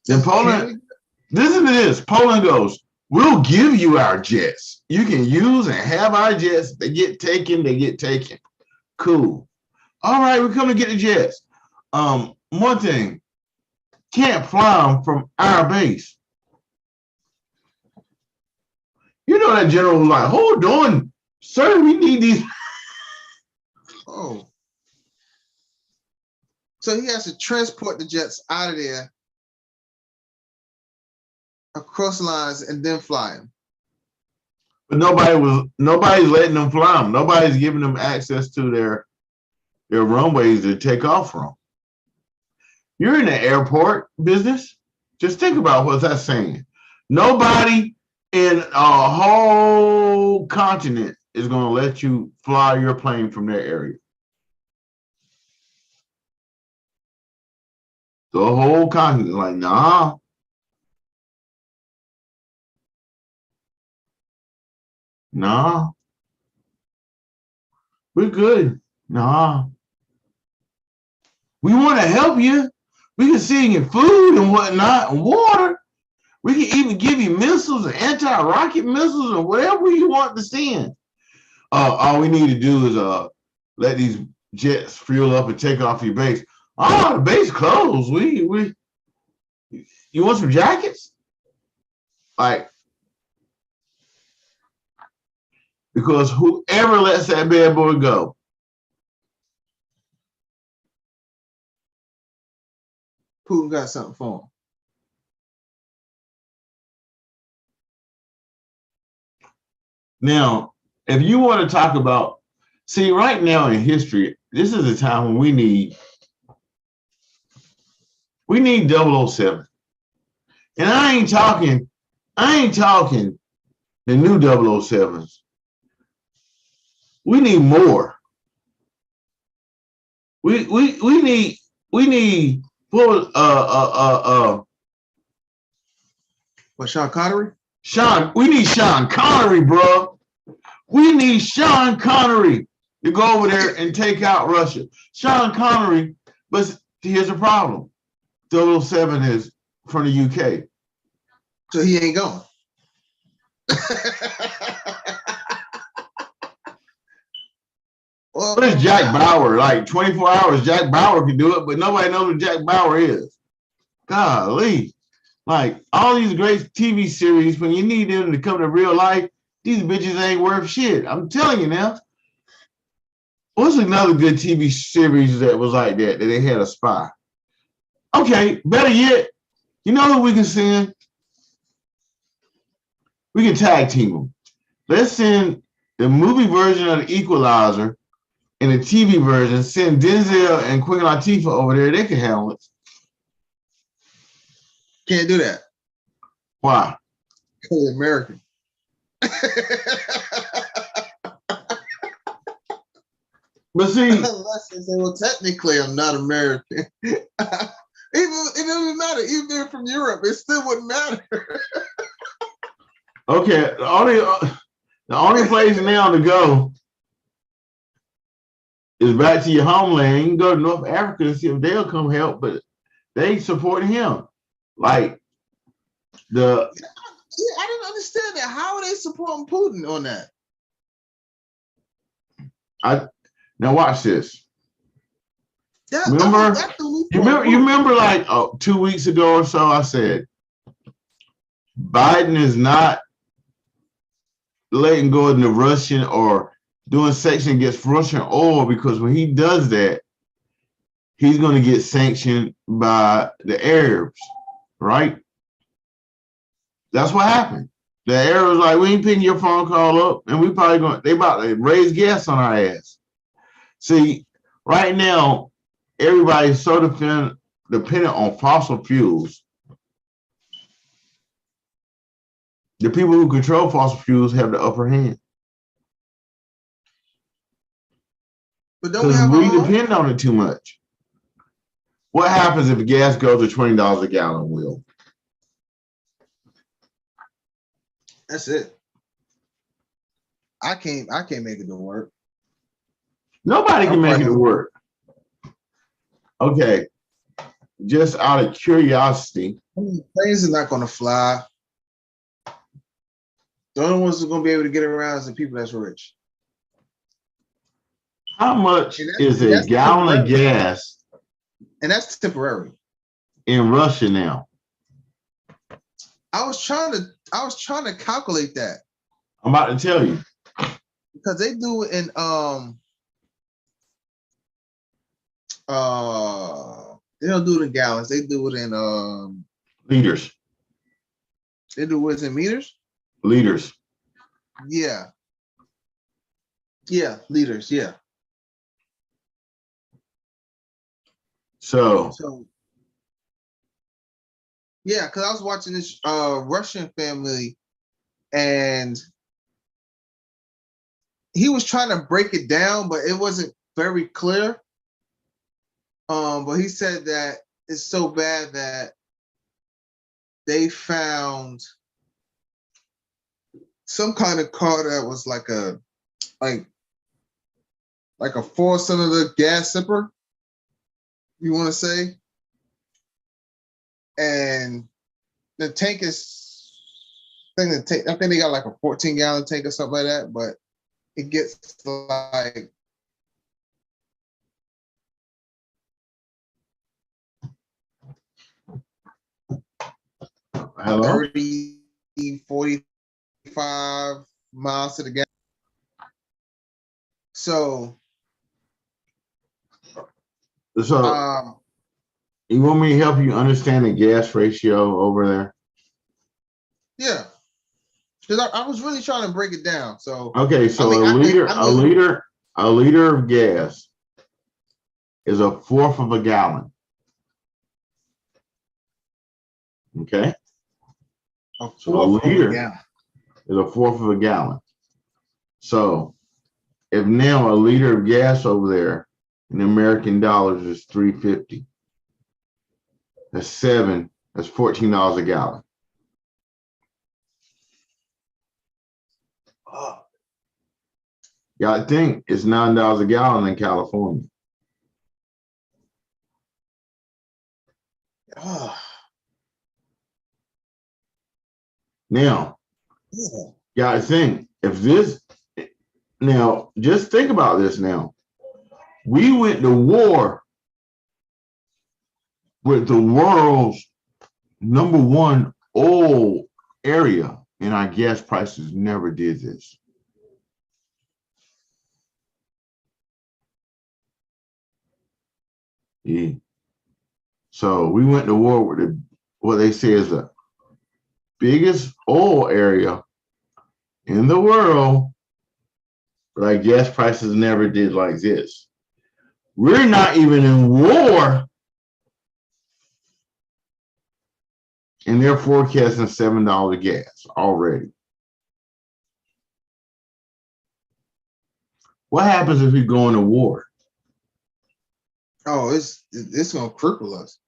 Then Poland, listen to this. Poland goes, we'll give you our jets. You can use and have our jets. They get taken, they get taken. Cool. All right, we're coming to get the jets. One thing, can't fly them from our base. You know that general was like, hold on, sir, we need these. Oh. So he has to transport the jets out of there across lines and then fly them. But nobody's letting them fly them. Nobody's giving them access to their runways to take off from. You're in the airport business. Just think about what that's saying. Nobody in a whole continent is going to let you fly your plane from their area. The whole continent is like, nah. Nah. We're good. Nah. We want to help you. We can send you food and whatnot and water. We can even give you missiles and anti-rocket missiles or whatever you want to send. All we need to do is let these jets fuel up and take off your base. Oh, the base closed. You want some jackets? Like, because whoever lets that bad boy go, Putin got something for him. Now, if you want to talk about, see, right now in history, this is a time when we need 007. And I ain't talking the new 007s. We need more. We need what Sean Connery? We need Sean Connery, bro. We need Sean Connery to go over there and take out Russia. Sean Connery, but here's the problem. 007 is from the UK. So he ain't going. Well, there's Jack Bauer. Like 24 hours, Jack Bauer can do it, but nobody knows who Jack Bauer is. Golly. Like all these great TV series, when you need them to come to real life, these bitches ain't worth shit. I'm telling you now. What's another good TV series that was like that they had a spy? Okay, better yet, you know who we can send? We can tag team them. Let's send the movie version of The Equalizer and the TV version, send Denzel and Queen Latifah over there. They can handle it. Can't do that. Why? Because they're American. But see, unless they say, well, technically, I'm not American. It doesn't matter. Even if they're from Europe, it still wouldn't matter. Okay, the only place now to go is back to your homeland. You can go to North Africa and see if they'll come help, but they support him. Like the I didn't understand that. How are they supporting Putin on that? Now watch this. That, remember, you remember like 2 weeks ago or so, I said Biden is not letting go of the Russian or doing sanction against Russian oil, because when he does that, he's going to get sanctioned by the Arabs, right? That's what happened. The Arabs like, we ain't picking your phone call up, and we probably they about to raise gas on our ass. See, right now, everybody's so dependent on fossil fuels. The people who control fossil fuels have the upper hand. But don't we have we depend on it too much. What happens if gas goes to $20 a gallon, Will? That's it. I can't make it to work. Nobody can make it to work. Okay. Just out of curiosity. Planes are not going to fly. The only ones who are going to be able to get around is the people that's rich. How much is a gallon of gas? And that's temporary. In Russia now. I was trying to calculate that. I'm about to tell you. Because they do it in they don't do it in gallons, they do it in liters. They do it in meters? Liters. Yeah. Yeah, liters, yeah. So yeah, because I was watching this Russian family, and he was trying to break it down, but it wasn't very clear. But he said that it's so bad that they found some kind of car that was like a 4-cylinder gas sipper, you want to say, and the tank is I think they got like a 14-gallon tank or something like that, but it gets like hello? 30, 45 miles to the gallon. So you want me to help you understand the gas ratio over there? Yeah, because I was really trying to break it down. So okay, so a liter of gas is 1/4 of a gallon. Okay, so a liter is 1/4 of a gallon. So if now a liter of gas over there in American dollars is $3.50, that's $14 a gallon. Y'all think it's $9 a gallon in California. Now, y'all think now just think about this now. We went to war with the world's #1 oil area, and our gas prices never did this. Yeah. So we went to war with what they say is the biggest oil area in the world, but our gas prices never did like this. We're not even in war, and they're forecasting $7 gas already. What happens if we go into war? Oh, it's gonna cripple us.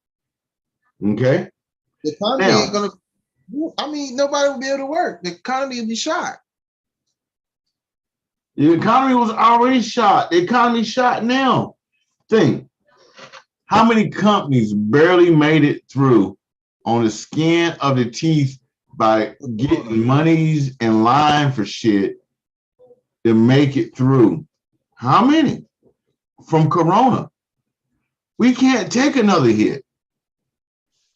Okay. The economy ain't gonna. I mean, nobody would be able to work. The economy would be shot. The economy was already shot. The economy shot now. Think, how many companies barely made it through on the skin of the teeth by getting monies in line for shit to make it through? How many? From Corona. We can't take another hit.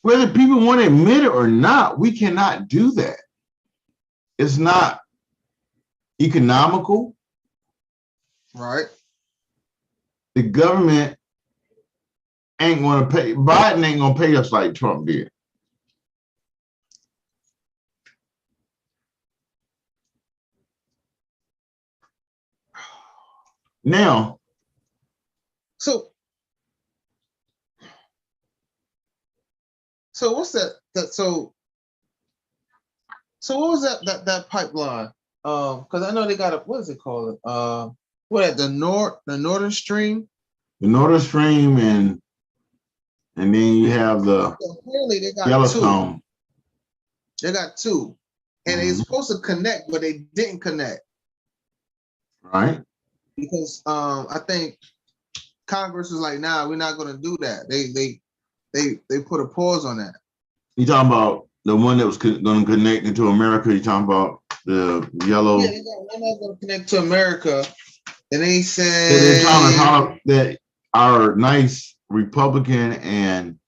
Whether people want to admit it or not, we cannot do that. It's not economical. Right. The government ain't going to pay. Biden ain't going to pay us like Trump did. Now, so what's that? So what was that pipeline? Because I know they got a, what is it called? What at the Northern Stream? the Northern Stream and then you have the Apparently they got Yellowstone. They got two, and they're supposed to connect, but they didn't connect. Right. Because I think Congress was like, nah, we're not going to do that. They put a pause on that. You talking about the one that was going to connect into America? You talking about the yellow? Yeah, they're not going to connect to America. And they said they're trying to call up that our nice Republican and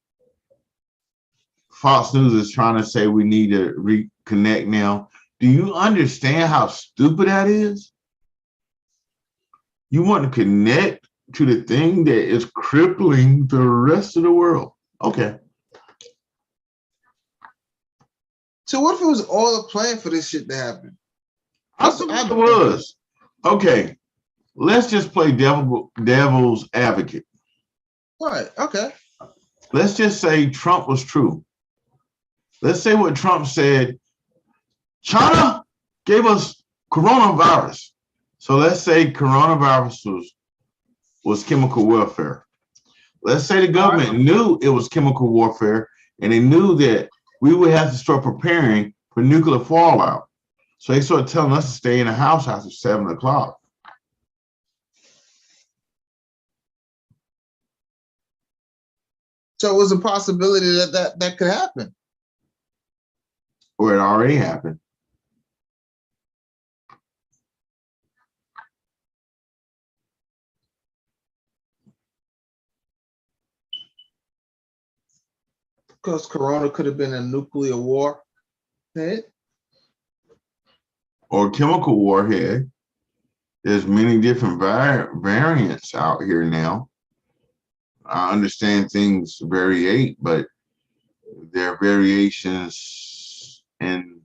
Fox News is trying to say we need to reconnect now. Do you understand how stupid that is? You want to connect to the thing that is crippling the rest of the world. Okay. So what if it was all a plan for this shit to happen? I thought it was. Okay. Let's just play devil's advocate. Right. Okay. Let's just say Trump was true. Let's say what Trump said. China gave us coronavirus. So let's say coronavirus was chemical warfare. Let's say the government knew it was chemical warfare and they knew that we would have to start preparing for nuclear fallout. So they started telling us to stay in the house after 7 o'clock. So it was a possibility that could happen. Or it already happened. Because Corona could have been a nuclear war head. Or chemical warhead. There's many different variants out here now. I understand things variate, but there are variations and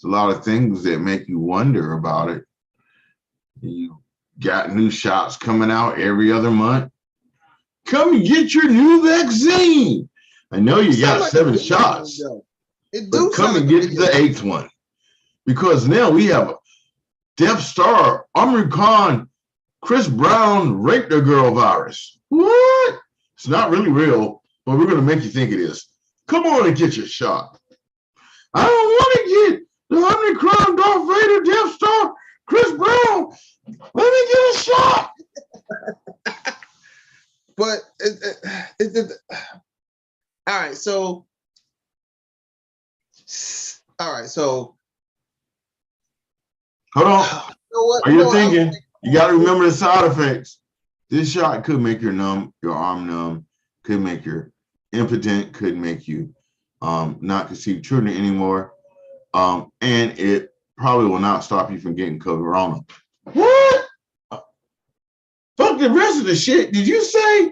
a lot of things that make you wonder about it. You got new shots coming out every other month. Come and get your new vaccine. I know you got like 7 shots, but come and get the 8th one. Because now we have a Death Star, Amir Khan, Chris Brown raped a girl virus. What? It's not really real, but we're going to make you think it is. Come on and get your shot. I don't want to get the Omicron, Darth Vader, Death Star, Chris Brown. Let me get a shot. But all right, so hold on. Are you thinking? You got to remember the side effects. This shot could make your arm numb, could make you impotent, could make you not conceive children anymore. And it probably will not stop you from getting corona. What? Fuck the rest of the shit. Did you say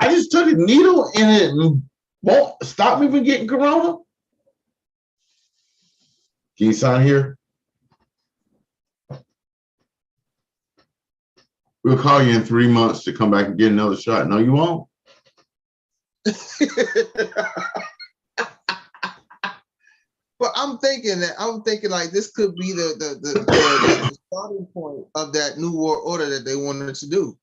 I just took a needle and it won't stop me from getting corona? Can you sign here? We'll call you in 3 months to come back and get another shot. No, you won't. But I'm thinking like this could be the starting point of that new world order that they wanted to do.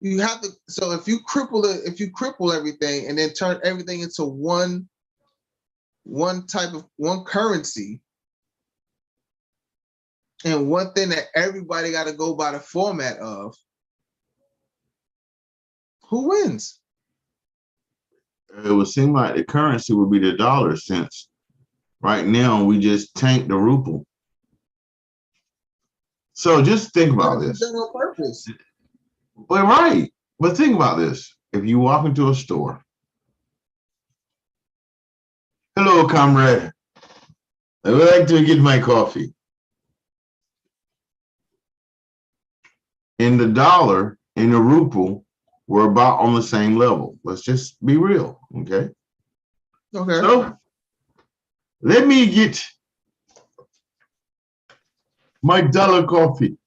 You have to. So if you cripple everything and then turn everything into one one currency, and one thing that everybody got to go by the format of, who wins? It would seem like the currency would be the dollar, since right now we just tanked the ruble. So just think about this. Done on purpose. But right, but think about this. If you walk into a store, hello, comrade, I would like to get my coffee. And the dollar and the ruble were about on the same level. Let's just be real, okay? Okay. So let me get my dollar coffee.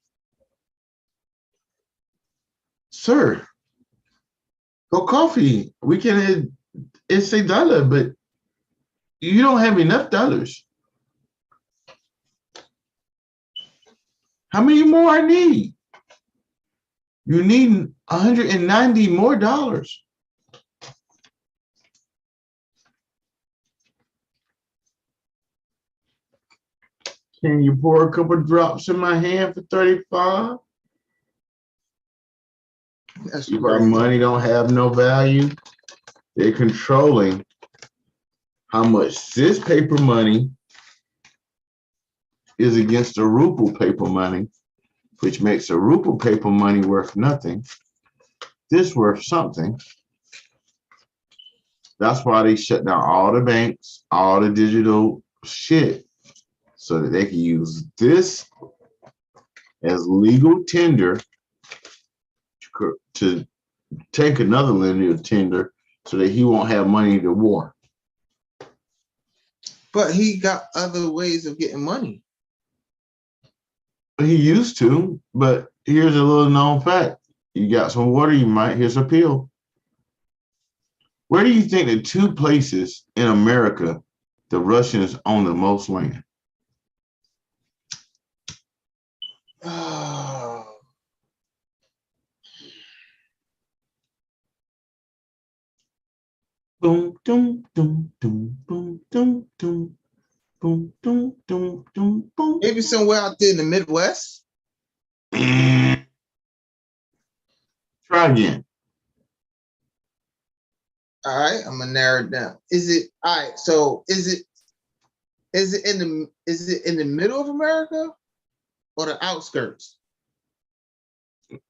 Sir, go coffee. We can, it's a dollar, but you don't have enough dollars. How many more I need? You need 190 more dollars. Can you pour a couple drops in my hand for 35? That's If our money don't have no value, they're controlling how much this paper money is against the ruble paper money, which makes the ruble paper money worth nothing. This worth something. That's why they shut down all the banks, all the digital shit, so that they can use this as legal tender to take another legal tender so that he won't have money to war. But he got other ways of getting money. He used to, but here's a little known fact. You got some water, you might, here's a pill. Where do you think the two places in America the Russians own the most land? Boom, boom, boom, boom, boom, boom, boom, boom, boom, boom, boom, boom. Maybe somewhere out there in the Midwest. Try again. All right, I'm gonna narrow it down. Is it all right? So is it in the middle of America or the outskirts?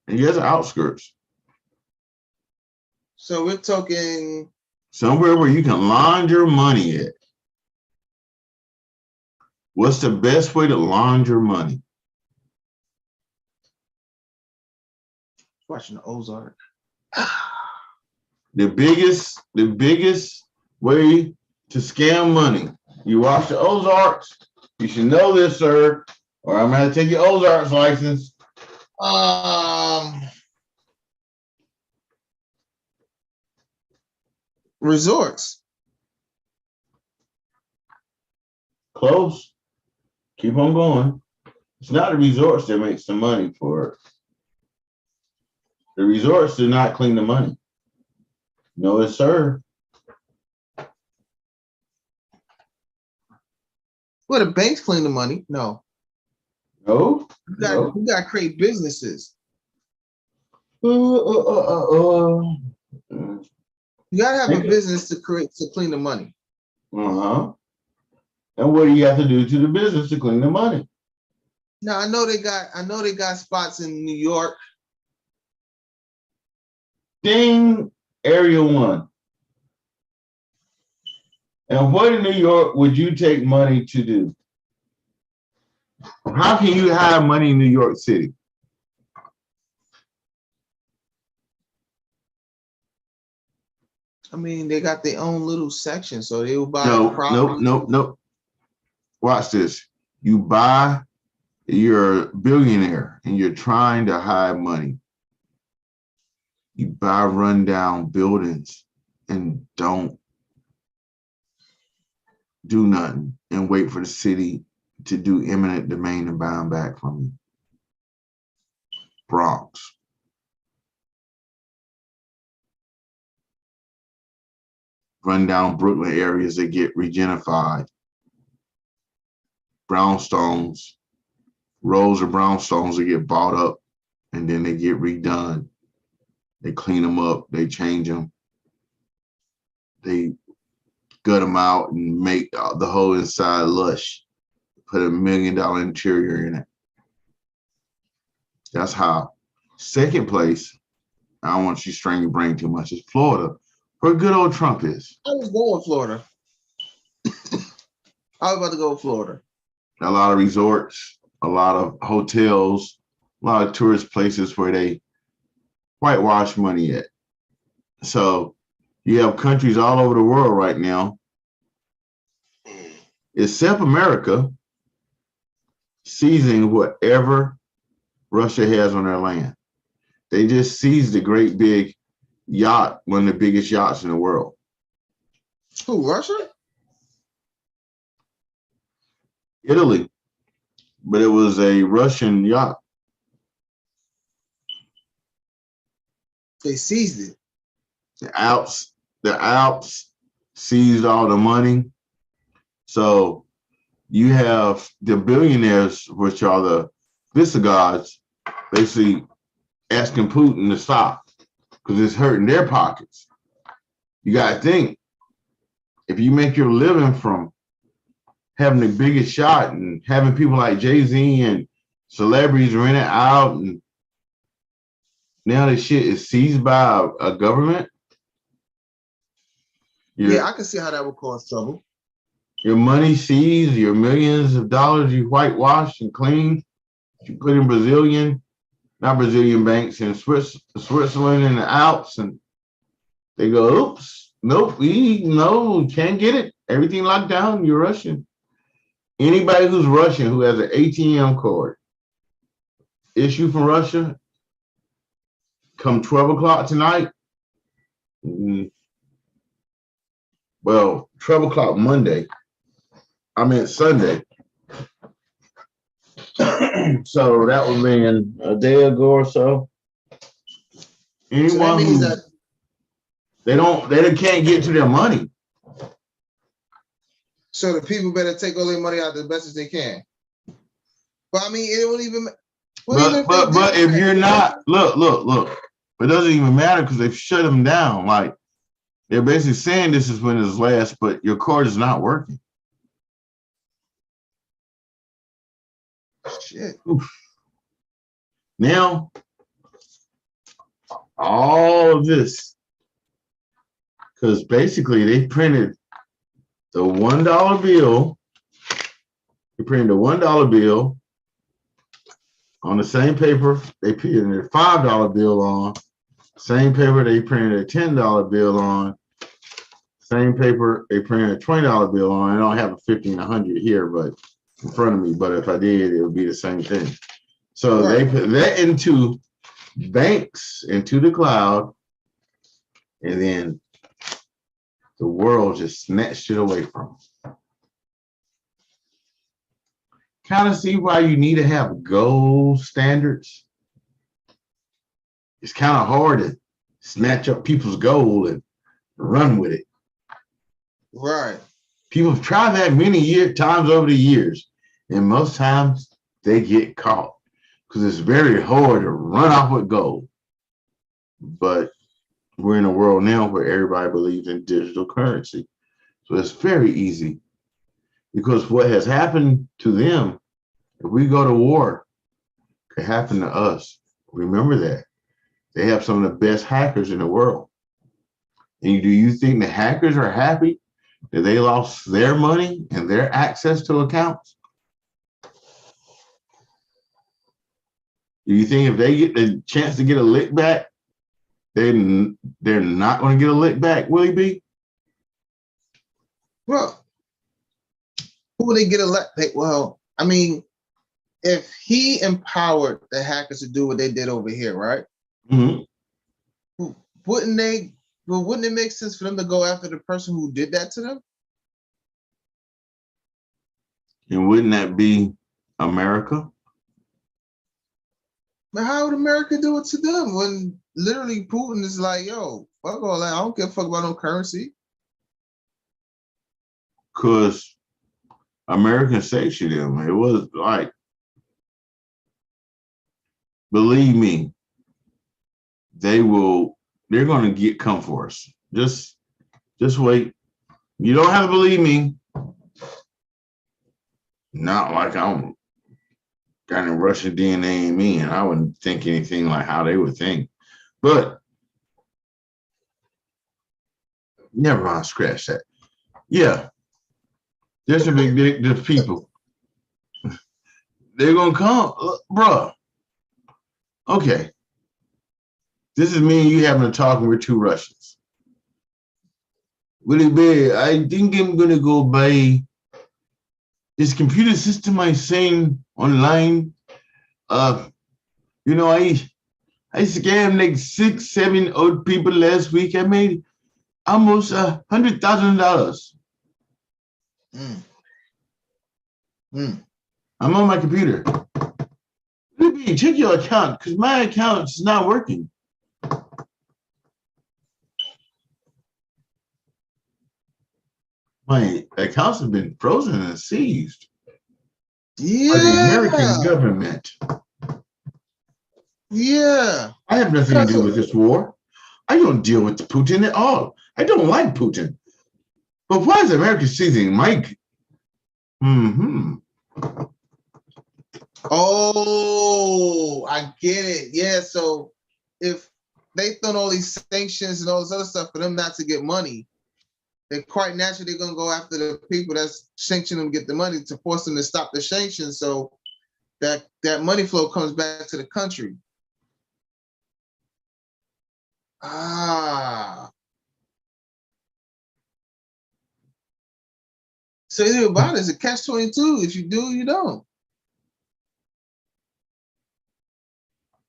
Yes, outskirts. So we're talking Somewhere where you can launder money at. What's the best way to launder money? watching the Ozark. The biggest way to scam money. You watch the Ozarks, you should know this, sir, or I'm gonna take your Ozarks license. Resorts. Close. Keep on going. It's not the resorts that makes the money for it. The resorts do not clean the money. No, it's sir. Well, the banks clean the money. No. No. You got to create businesses. You You got to have a business to clean the money. Uh-huh. And what do you have to do to the business to clean the money? Now I know they got spots in New York. Ding, Area 1. And what in New York would you take money to do? How can you have money in New York City? I mean, they got their own little section, so they will buy. Nope. Watch this. You're a billionaire and you're trying to hide money. You buy rundown buildings and don't do nothing and wait for the city to do eminent domain and buy them back from you. Bronx. run down Brooklyn areas that get regentrified. Brownstones, rows of brownstones that get bought up and then they get redone. They clean them up, they change them, they gut them out and make the whole inside lush. Put $1 million interior in it. That's how. Second place, I don't want you to strain your brain too much, is Florida, where good old Trump is. I was going Florida. I was about to go with Florida. A lot of resorts, a lot of hotels, a lot of tourist places where they whitewash money at. So you have countries all over the world right now, except America, seizing whatever Russia has on their land. They just seized a great big yacht, one of the biggest yachts in the world. Who, Russia? Italy, but it was a Russian yacht. They seized it. The Alps seized all the money. So you have the billionaires, which are the Visigoths, basically asking Putin to stop because it's hurting their pockets. You got to think, if you make your living from having the biggest shot and having people like Jay-Z and celebrities rent it out, and now this shit is seized by a government. Yeah, I can see how that would cause trouble. Your money seized, your millions of dollars you whitewashed and cleaned, you put in not Brazilian banks in Switzerland and the Alps, and they go, oops, nope, can't get it. Everything locked down, you're Russian. Anybody who's Russian who has an ATM card issued from Russia, come 12 o'clock tonight, well, 12 o'clock Sunday. So that would be in a day ago or so. Anyone who they can't get to their money. So the people better take all their money out as best as they can. But I mean, it won't even. But if you're not, look, it doesn't even matter because they've shut them down. Like, they're basically saying this is when it's last, but your card is not working. Shit. Oof. Now, all of this, because basically they printed the $1 bill. They printed the $1 bill on the same paper they printed a $5 bill on, same paper they printed a $10 bill on, same paper they printed a $20 bill on. I don't have a 50 and 100 here, but in front of me, but if I did, it would be the same thing. So They put that into banks, into the cloud, and then the world just snatched it away from them. Kind of see why you need to have gold standards. It's kind of hard to snatch up people's gold and run with it. Right. People have tried that many times over the years, and most times they get caught because it's very hard to run off with gold. But we're in a world now where everybody believes in digital currency. So it's very easy, because what has happened to them, if we go to war, could happen to us. Remember that. They have some of the best hackers in the world. And do you think the hackers are happy that they lost their money and their access to accounts? Do you think if they get the chance to get a lick back, they're not going to get a lick back, Willy B? Well, who would they get a lick back? Well, I mean, if he empowered the hackers to do what they did over here, right? Mm-hmm. Wouldn't it make sense for them to go after the person who did that to them? And wouldn't that be America? But how would America do it to them when literally Putin is like, yo, fuck all that. I don't give a fuck about no currency. because American sanctioned them. It was like, believe me, they're going to come for us. Just wait. You don't have to believe me. Not like I'm got any Russian DNA in me, and I wouldn't think anything like how they would think. But never mind, scratch that. Yeah, there's a big dick to people. They're gonna come, bruh. Okay, this is me and you having a talk, and we're two Russians. Willy B, I think I'm gonna go buy this computer system I seen online. You know, I scammed like 6, 7 old people last week. I made almost $100,000. I'm on my computer. Willy B, check your account because my account is not working. My accounts have been frozen and seized by the American government. Yeah. I have nothing to do with this war. I don't deal with Putin at all. I don't like Putin. But why is America seizing Mike? Oh, I get it. Yeah, so if they throw all these sanctions and all this other stuff for them not to get money, then quite naturally they're gonna go after the people that's sanctioning them, get the money to force them to stop the sanctions, so that money flow comes back to the country. So either about it is a catch-22. If you do, you don't.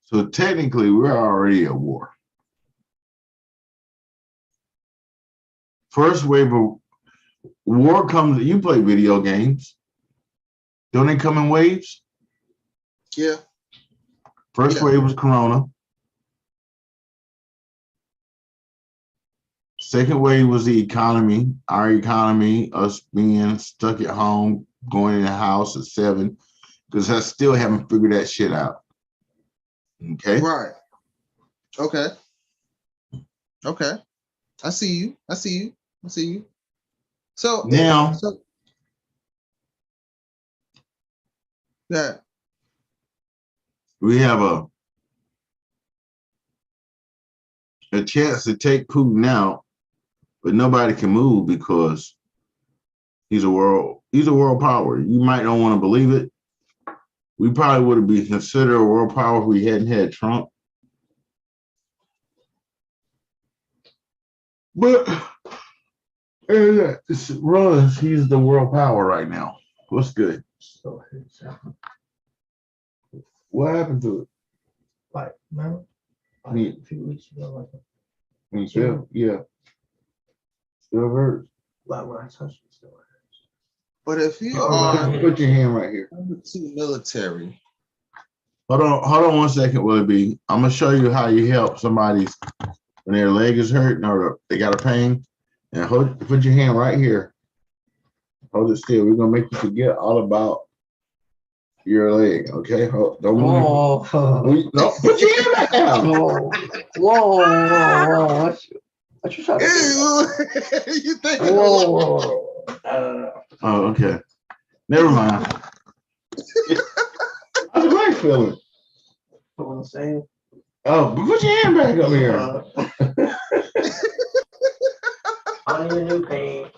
So technically, we're already at war. First wave of war comes. You play video games. Don't they come in waves? Yeah. First wave was Corona. Second wave was the economy, our economy, us being stuck at home, going in the house at 7, because I still haven't figured that shit out. Okay? Right. Okay. Okay. I see you. I see you. I see you. So now, yeah, we have a chance to take Putin out, but nobody can move because he's a world power. You might not want to believe it. We probably would have been considered a world power if we hadn't had Trump. But Russ, he's the world power right now. What's good? What happened to it? Like, remember? Like Yeah. a few weeks ago, Yeah. Still hurts. like when I touched it, still hurts. but if you are Put your hand right here. military, Hold on 1 second, Willy B. I'm gonna show you how you help somebody when their leg is hurt or they got a pain. And put your hand right here. Hold it still. We're gonna make you forget all about your leg. Okay? Don't move. No, put your hand back down. Whoa. What you trying to do? You think? Whoa. Oh, okay. Never mind. How's your leg feeling? What I'm saying? Oh, but put your hand back up here. I'm in a new pain.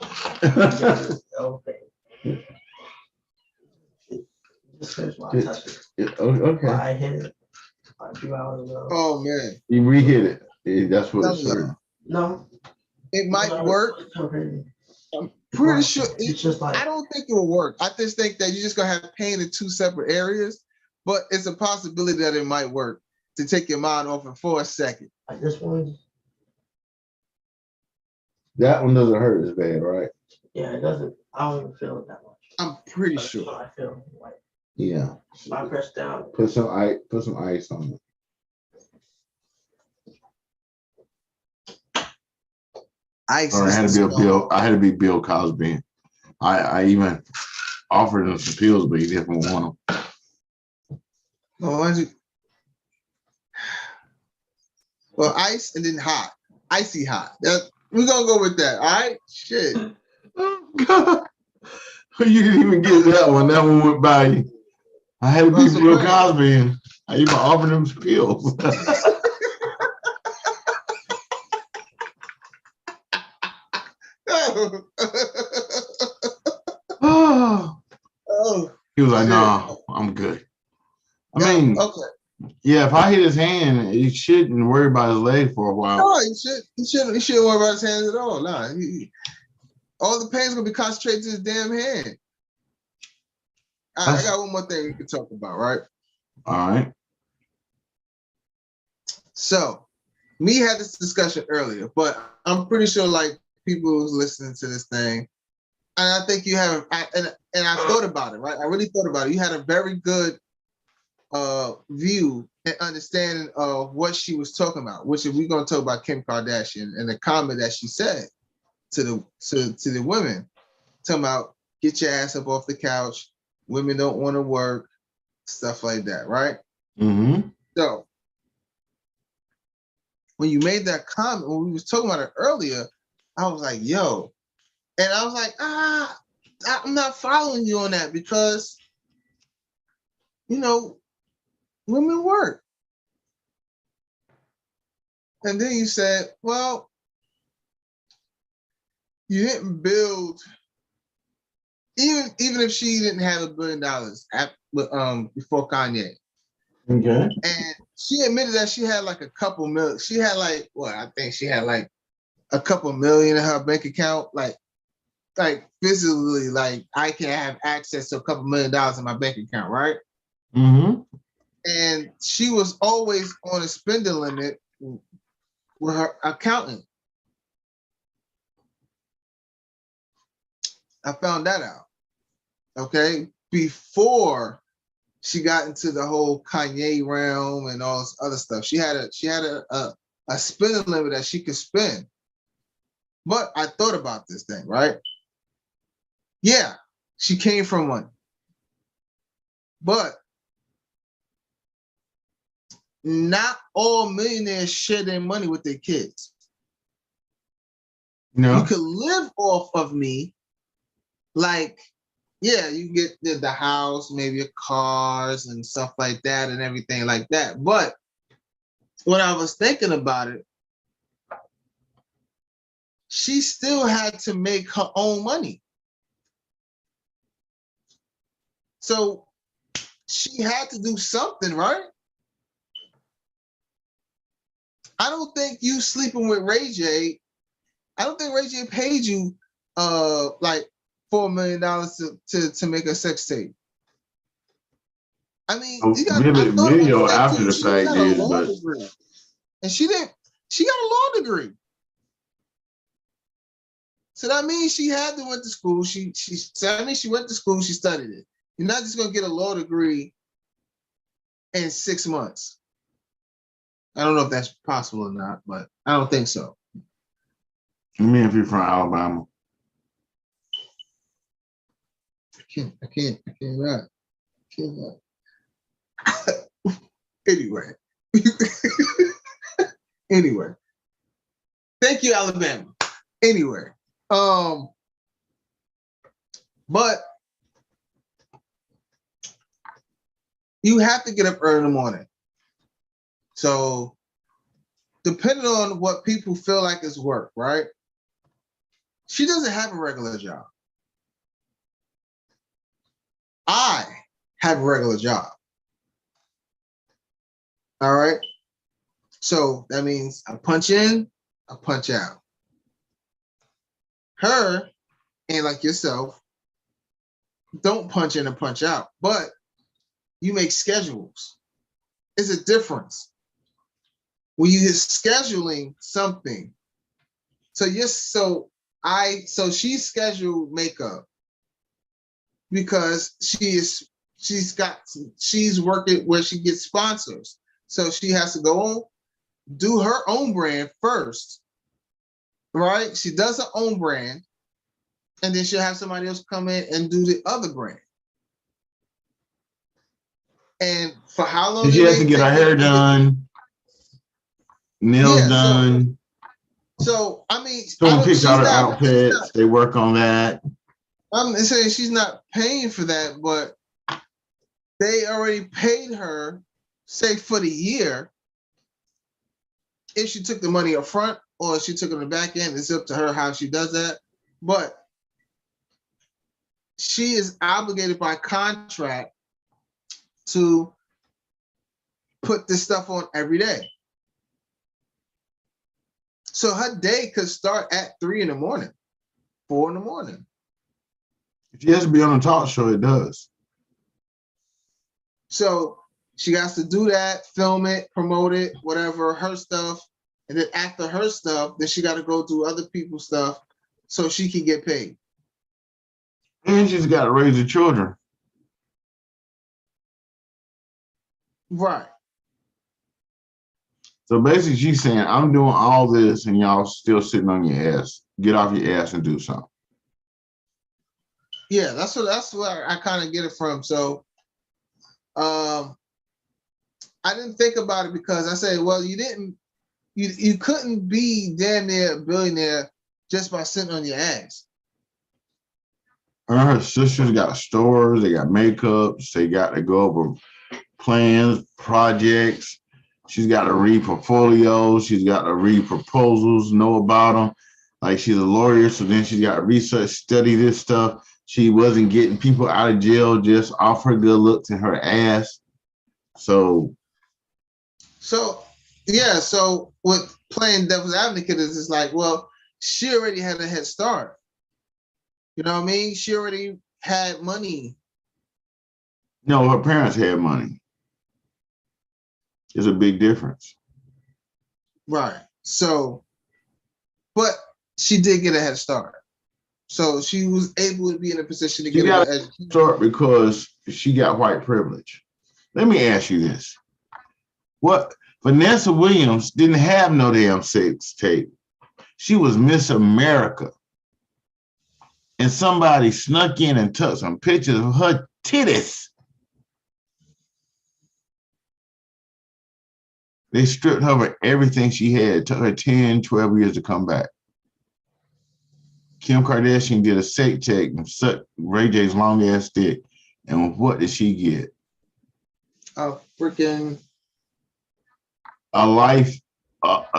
Okay. Just because when I touched it. Okay. I hit it a few hours ago. Oh man, You re-hit it. Yeah, that's what it's hurt. No. it might work. I'm pretty sure. It's just like, I don't think it will work. I just think that you're just gonna have pain in 2 separate areas, but it's a possibility that it might work to take your mind off it for a second. like this one. That one doesn't hurt as bad, right? Yeah, it doesn't. I don't even feel it that much. I'm pretty That's sure. what I feel like. Yeah. I press down. Put some ice on it. Ice. Or I had to be Bill Cosby. I even offered him some pills, but he didn't want them. Well, why don't you? Well, ice and then hot. Icy hot. We're gonna go with that. All right. Shit. Oh God. You didn't even get that one. That one went by you. I had to be Russell Bill Brand. Cosby and I even offered him some pills. Oh. Oh, He was like, shit. "Nah, I'm good." I Yeah, mean, okay. yeah, if I hit his hand, he shouldn't worry about his leg for a while. No, he shouldn't worry about his hands at all. Nah, all the pain's gonna be concentrated to his damn hand. All right, I got one more thing we can talk about, right? All right. So, we had this discussion earlier, but I'm pretty sure like people who's listening to this thing, and I think you have, and I thought about it, right? I really thought about it. You had a very good view and understanding of what she was talking about, which is we're gonna talk about Kim Kardashian and the comment that she said to the women, talking about get your ass up off the couch, women don't want to work, stuff like that, right? Mm-hmm. So when you made that comment, when we was talking about it earlier, I was like, yo, and I was like, I'm not following you on that because, you know, women work. And then you said, well, you didn't build, even if she didn't have $1 billion before Kanye. Okay. And she admitted that she had like a couple million. She had like, I think she had like a couple million in her bank account. Like physically, like I can have access to a couple $1 million in my bank account, right? Mm-hmm. And she was always on a spending limit with her accountant. I found that out. Okay. Before she got into the whole Kanye realm and all this other stuff, she had a spending limit that she could spend. But I thought about this thing, right? Yeah, she came from one. But not all millionaires share their money with their kids. No. You could live off of me, like, yeah, you get the house, maybe your cars and stuff like that and everything like that. But when I was thinking about it, she still had to make her own money. So she had to do something, right? I don't think you sleeping with Ray J. I don't think Ray J paid you like $4 million to make a sex tape. I mean, you got video after too. the She fact got a is, law but degree. And she got a law degree. So that means she had to went to school. That means she went to school, she studied it. You're not just gonna get a law degree in 6 months. I don't know if that's possible or not, but I don't think so. I mean, if you're from Alabama. I can't Anyway. Anyway. Thank you, Alabama. Anyway. But you have to get up early in the morning. So depending on what people feel like is work, right? She doesn't have a regular job. I have a regular job. All right. So that means I punch in, I punch out. Her, and like yourself, don't punch in and punch out, but you make schedules. It's a difference. When you're scheduling something. So she's scheduled makeup because she's working where she gets sponsors. So she has to go on, do her own brand first, right? She does her own brand, and then she'll have somebody else come in and do the other brand. And for how long? She has to get her hair done, nails done. So I mean, Someone picks out her outfits. They work on that. I'm saying she's not paying for that, but they already paid her, say for the year. If she took the money up front or if she took it on the back end, it's up to her how she does that. But she is obligated by contract to put this stuff on every day. So her day could start at 3 in the morning, 4 in the morning. If she has to be on a talk show, it does. So she has to do that, film it, promote it, whatever, her stuff. And then after her stuff, then she got to go do other people's stuff so she can get paid. And she's got to raise the children. Right. So basically, she's saying, I'm doing all this and y'all still sitting on your ass. Get off your ass and do something. Yeah, that's where I kind of get it from. So I didn't think about it because I said, well, you couldn't be damn near a billionaire just by sitting on your ass. Her sisters got stores, they got makeups, they got to go over plans, projects. She's got to read portfolios, she's got to read proposals, know about them. Like she's a lawyer, so then she's got to research, study this stuff. She wasn't getting people out of jail just off her good looks and her ass. So yeah, so what playing devil's advocate is like, well, she already had a head start. You know what I mean? She already had money. No, her parents had money. There's a big difference. Right. So, but she did get a head start. So she was able to be in a position to get a head start because she got white privilege. Let me ask you this. What Vanessa Williams didn't have no damn sex tape. She was Miss America. And somebody snuck in and took some pictures of her titties. They stripped her of everything she had. It took her 10, 12 years to come back. Kim Kardashian did a sex check and sucked Ray J's long ass dick. And what did she get? A freaking... a life.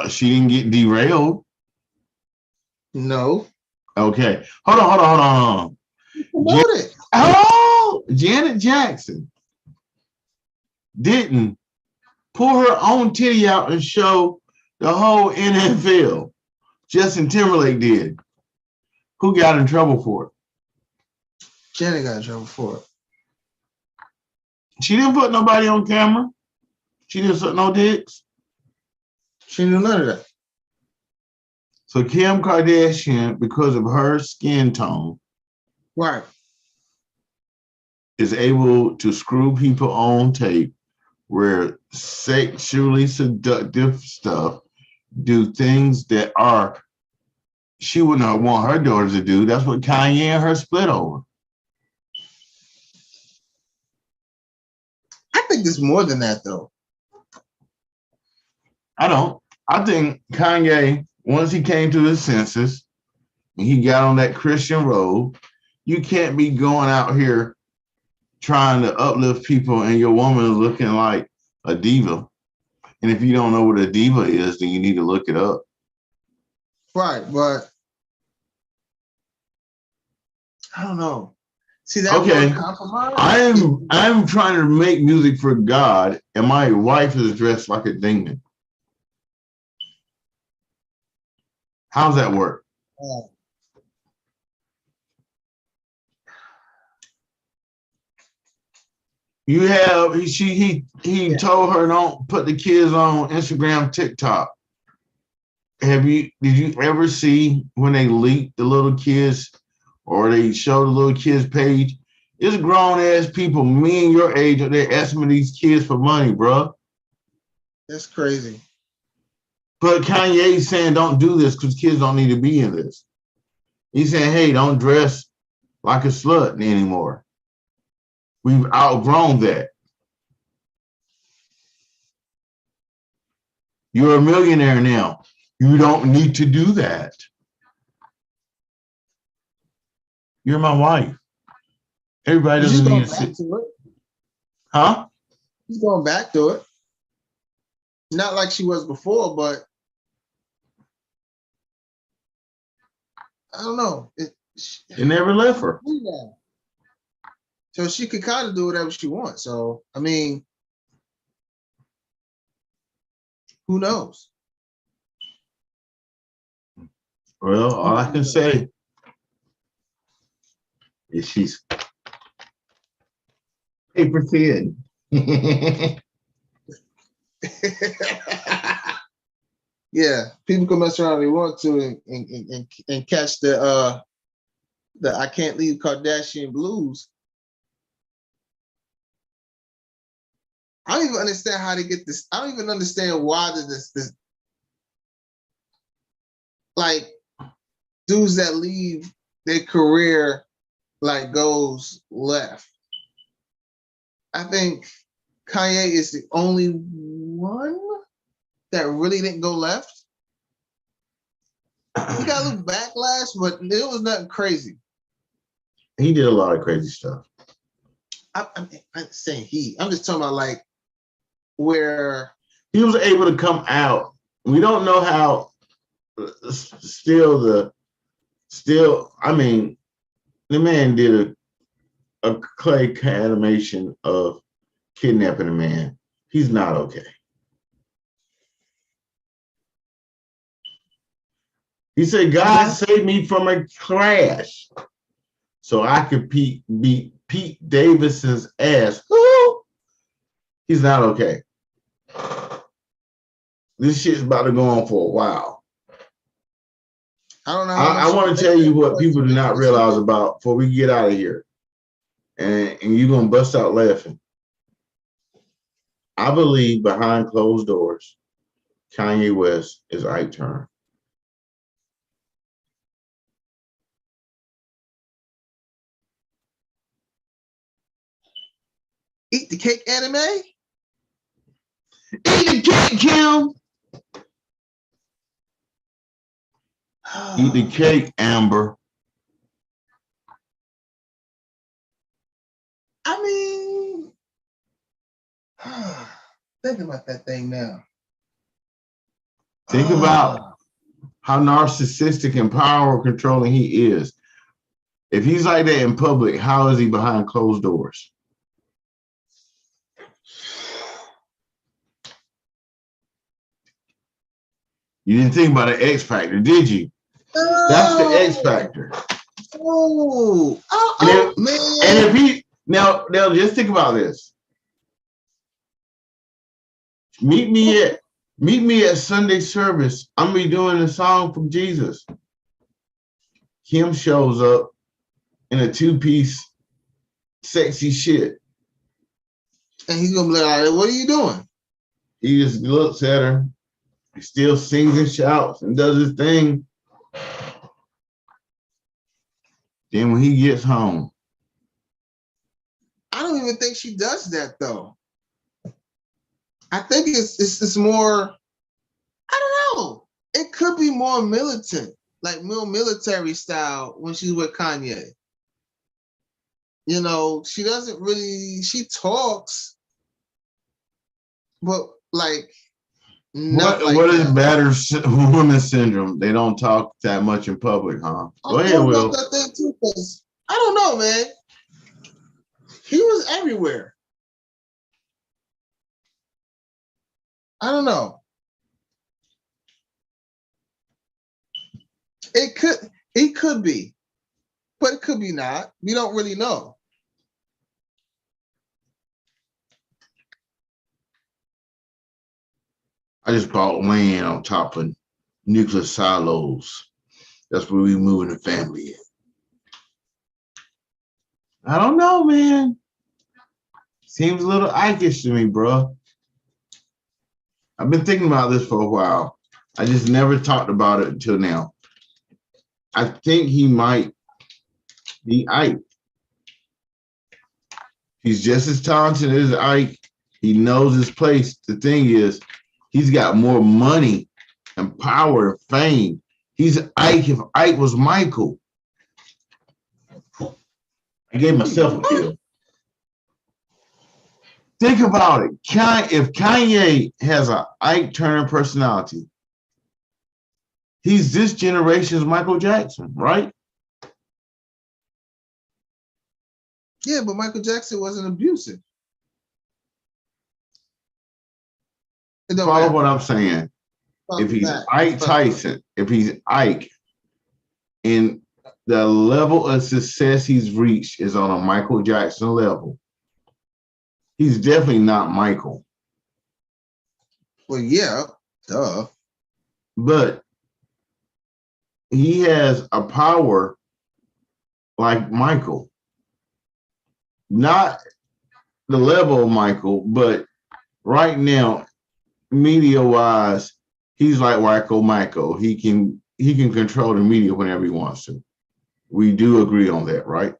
She didn't get derailed. No. Okay. Hold on. Janet Jackson didn't pull her own titty out and show the whole NFL. Justin Timberlake did. Who got in trouble for it? Janet got in trouble for it. She didn't put nobody on camera. She didn't suck no dicks. She knew none of that. So Kim Kardashian, because of her skin tone, right, is able to screw people on tape where sexually seductive stuff, do things that are, she would not want her daughters to do. That's what Kanye and her split over. I think there's more than that, though. I don't. I think Kanye, once he came to his senses and he got on that Christian road, you can't be going out here trying to uplift people and your woman is looking like a diva. And if you don't know what a diva is, then you need to look it up. Right, but I don't know. See that? Okay, I'm trying to make music for God, and my wife is dressed like a demon. How's that work? You have he told her don't put the kids on Instagram, TikTok. Did you ever see when they leak the little kids or they show the little kids page? It's grown ass people, me and your age, they're asking these kids for money, bro. That's crazy. But Kanye's saying don't do this because kids don't need to be in this. He's saying, hey, don't dress like a slut anymore. We've outgrown that. You're a millionaire now. You don't need to do that. You're my wife. Everybody She's doesn't going need to back sit. to it. Huh? She's going back to it. Not like she was before, but I don't know. It never left her. So she could kind of do whatever she wants. So, I mean, who knows? Well, all I can say is she's paper thin. Yeah, people can mess around if they want to and catch the I can't leave Kardashian blues. I don't even understand how they get this. I don't even understand why this like dudes that leave their career like goes left. I think Kanye is the only one that really didn't go left. He got a little backlash, but it was nothing crazy. He did a lot of crazy stuff. I'm saying I'm just talking about like where he was able to come out. We don't know how still, I mean, the man did a clay animation of kidnapping a man. He's not okay. He said, God saved me from a crash so I could beat Pete Davidson's ass. Woo! He's not okay. This shit's about to go on for a while. I don't know. I want to tell you what people do not realize about before we get out of here. And you're going to bust out laughing. I believe behind closed doors, Kanye West is Ike Turner. Eat the cake anime? Eat the cake, Kim. Eat the cake, Amber. I mean, think about that thing now. Think about how narcissistic and power controlling he is. If he's like that in public, how is he behind closed doors? You didn't think about an X Factor, did you? That's the X Factor. Man. And if he now just think about this. Meet me at Sunday service. I'm gonna be doing a song from Jesus. Kim shows up in a two-piece sexy shit. And he's gonna be like, what are you doing? He just looks at her. He still sings and shouts and does his thing. Then when he gets home. I don't even think she does that though. I think it's more, I don't know. It could be more militant, like more military style when she's with Kanye. You know, she doesn't really, she talks, but like, what is battered woman syndrome? They don't talk that much in public, huh? Go ahead, Will. That thing too, because I don't know, man. He was everywhere. I don't know. It could be, but it could be not. We don't really know. I just bought land on top of nuclear silos. That's where we moving the family in. I don't know, man. Seems a little Ike-ish to me, bro. I've been thinking about this for a while. I just never talked about it until now. I think he might be Ike. He's just as talented as Ike. He knows his place. The thing is, he's got more money and power and fame. He's Ike if Ike was Michael. I gave myself a kill. Think about it. If Kanye has an Ike Turner personality, he's this generation's Michael Jackson, right? Yeah, but Michael Jackson wasn't abusive. Follow what I'm saying. If he's Ike Tyson, if he's Ike, and the level of success he's reached is on a Michael Jackson level, he's definitely not Michael. Well, yeah, duh. But he has a power like Michael. Not the level of Michael, but right now, media-wise, he's like Michael. He can control the media whenever he wants to. We do agree on that, right?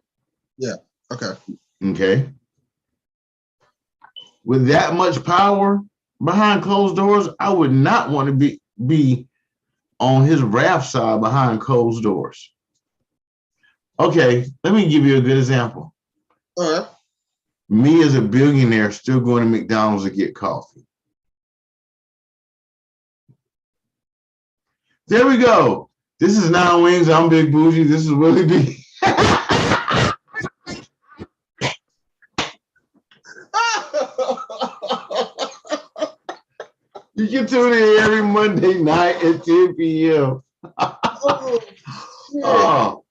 Yeah. Okay. Okay. With that much power behind closed doors, I would not want to be on his rap side behind closed doors. Okay, let me give you a good example. All right. Me as a billionaire still going to McDonald's to get coffee. There we go. This is Nine Wings. I'm BigBuji. This is Willy B. You can tune in every Monday night at 10 p.m. Oh,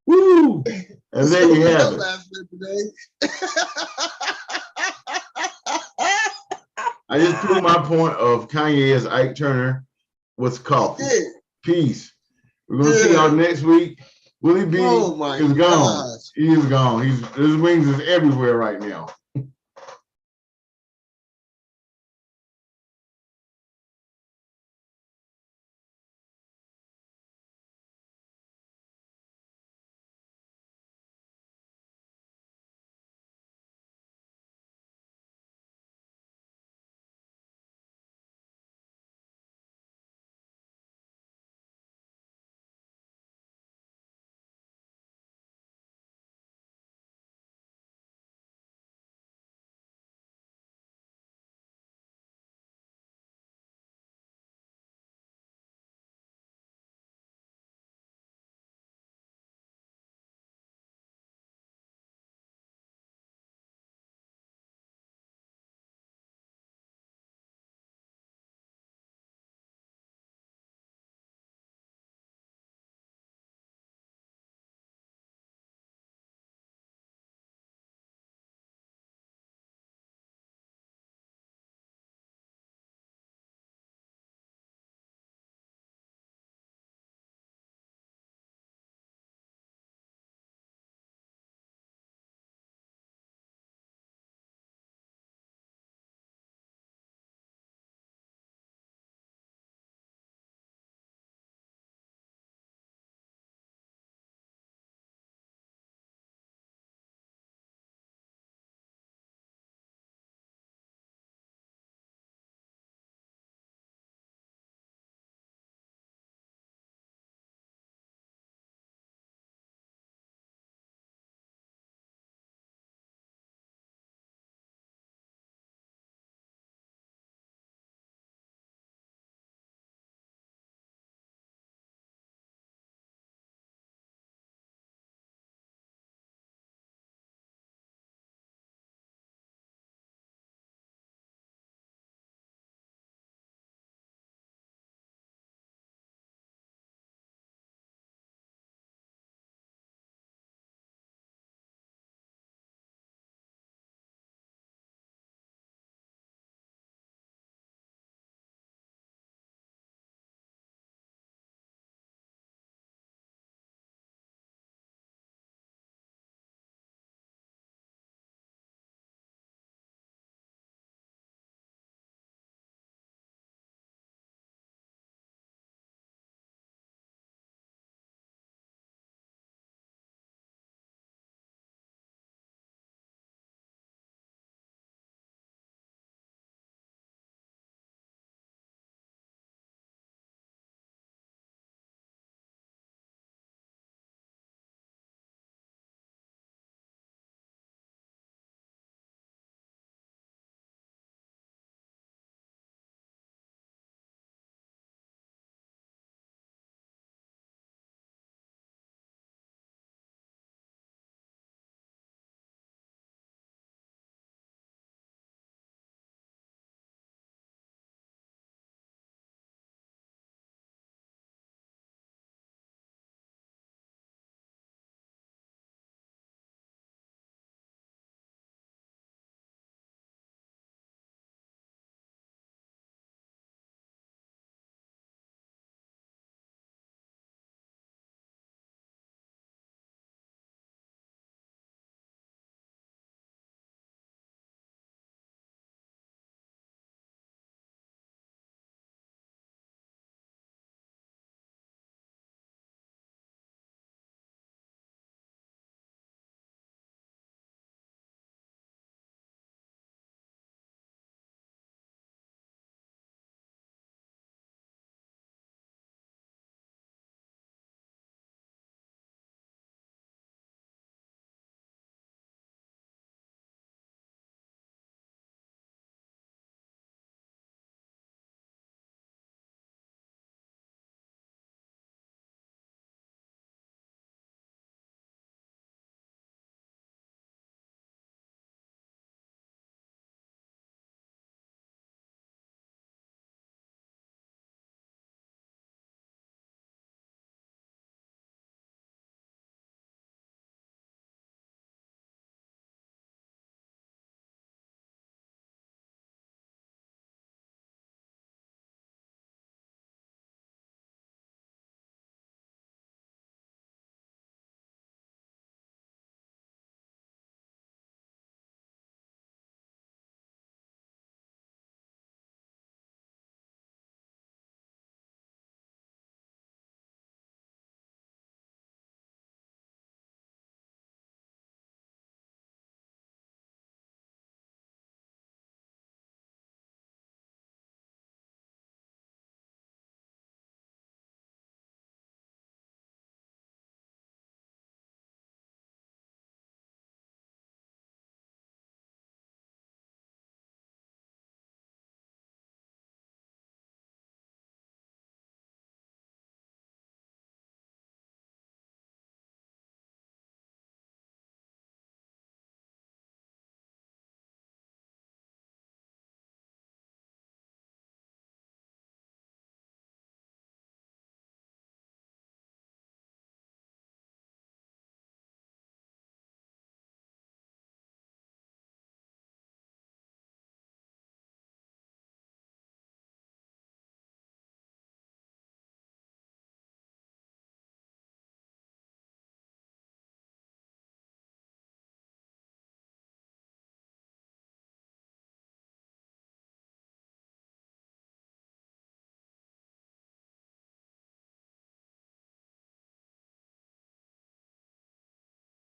woo! And there you have it. I just proved my point of Kanye as Ike Turner with coffee. Peace. We're gonna see y'all next week. Willy B is gone. He is gone. His wings is everywhere right now.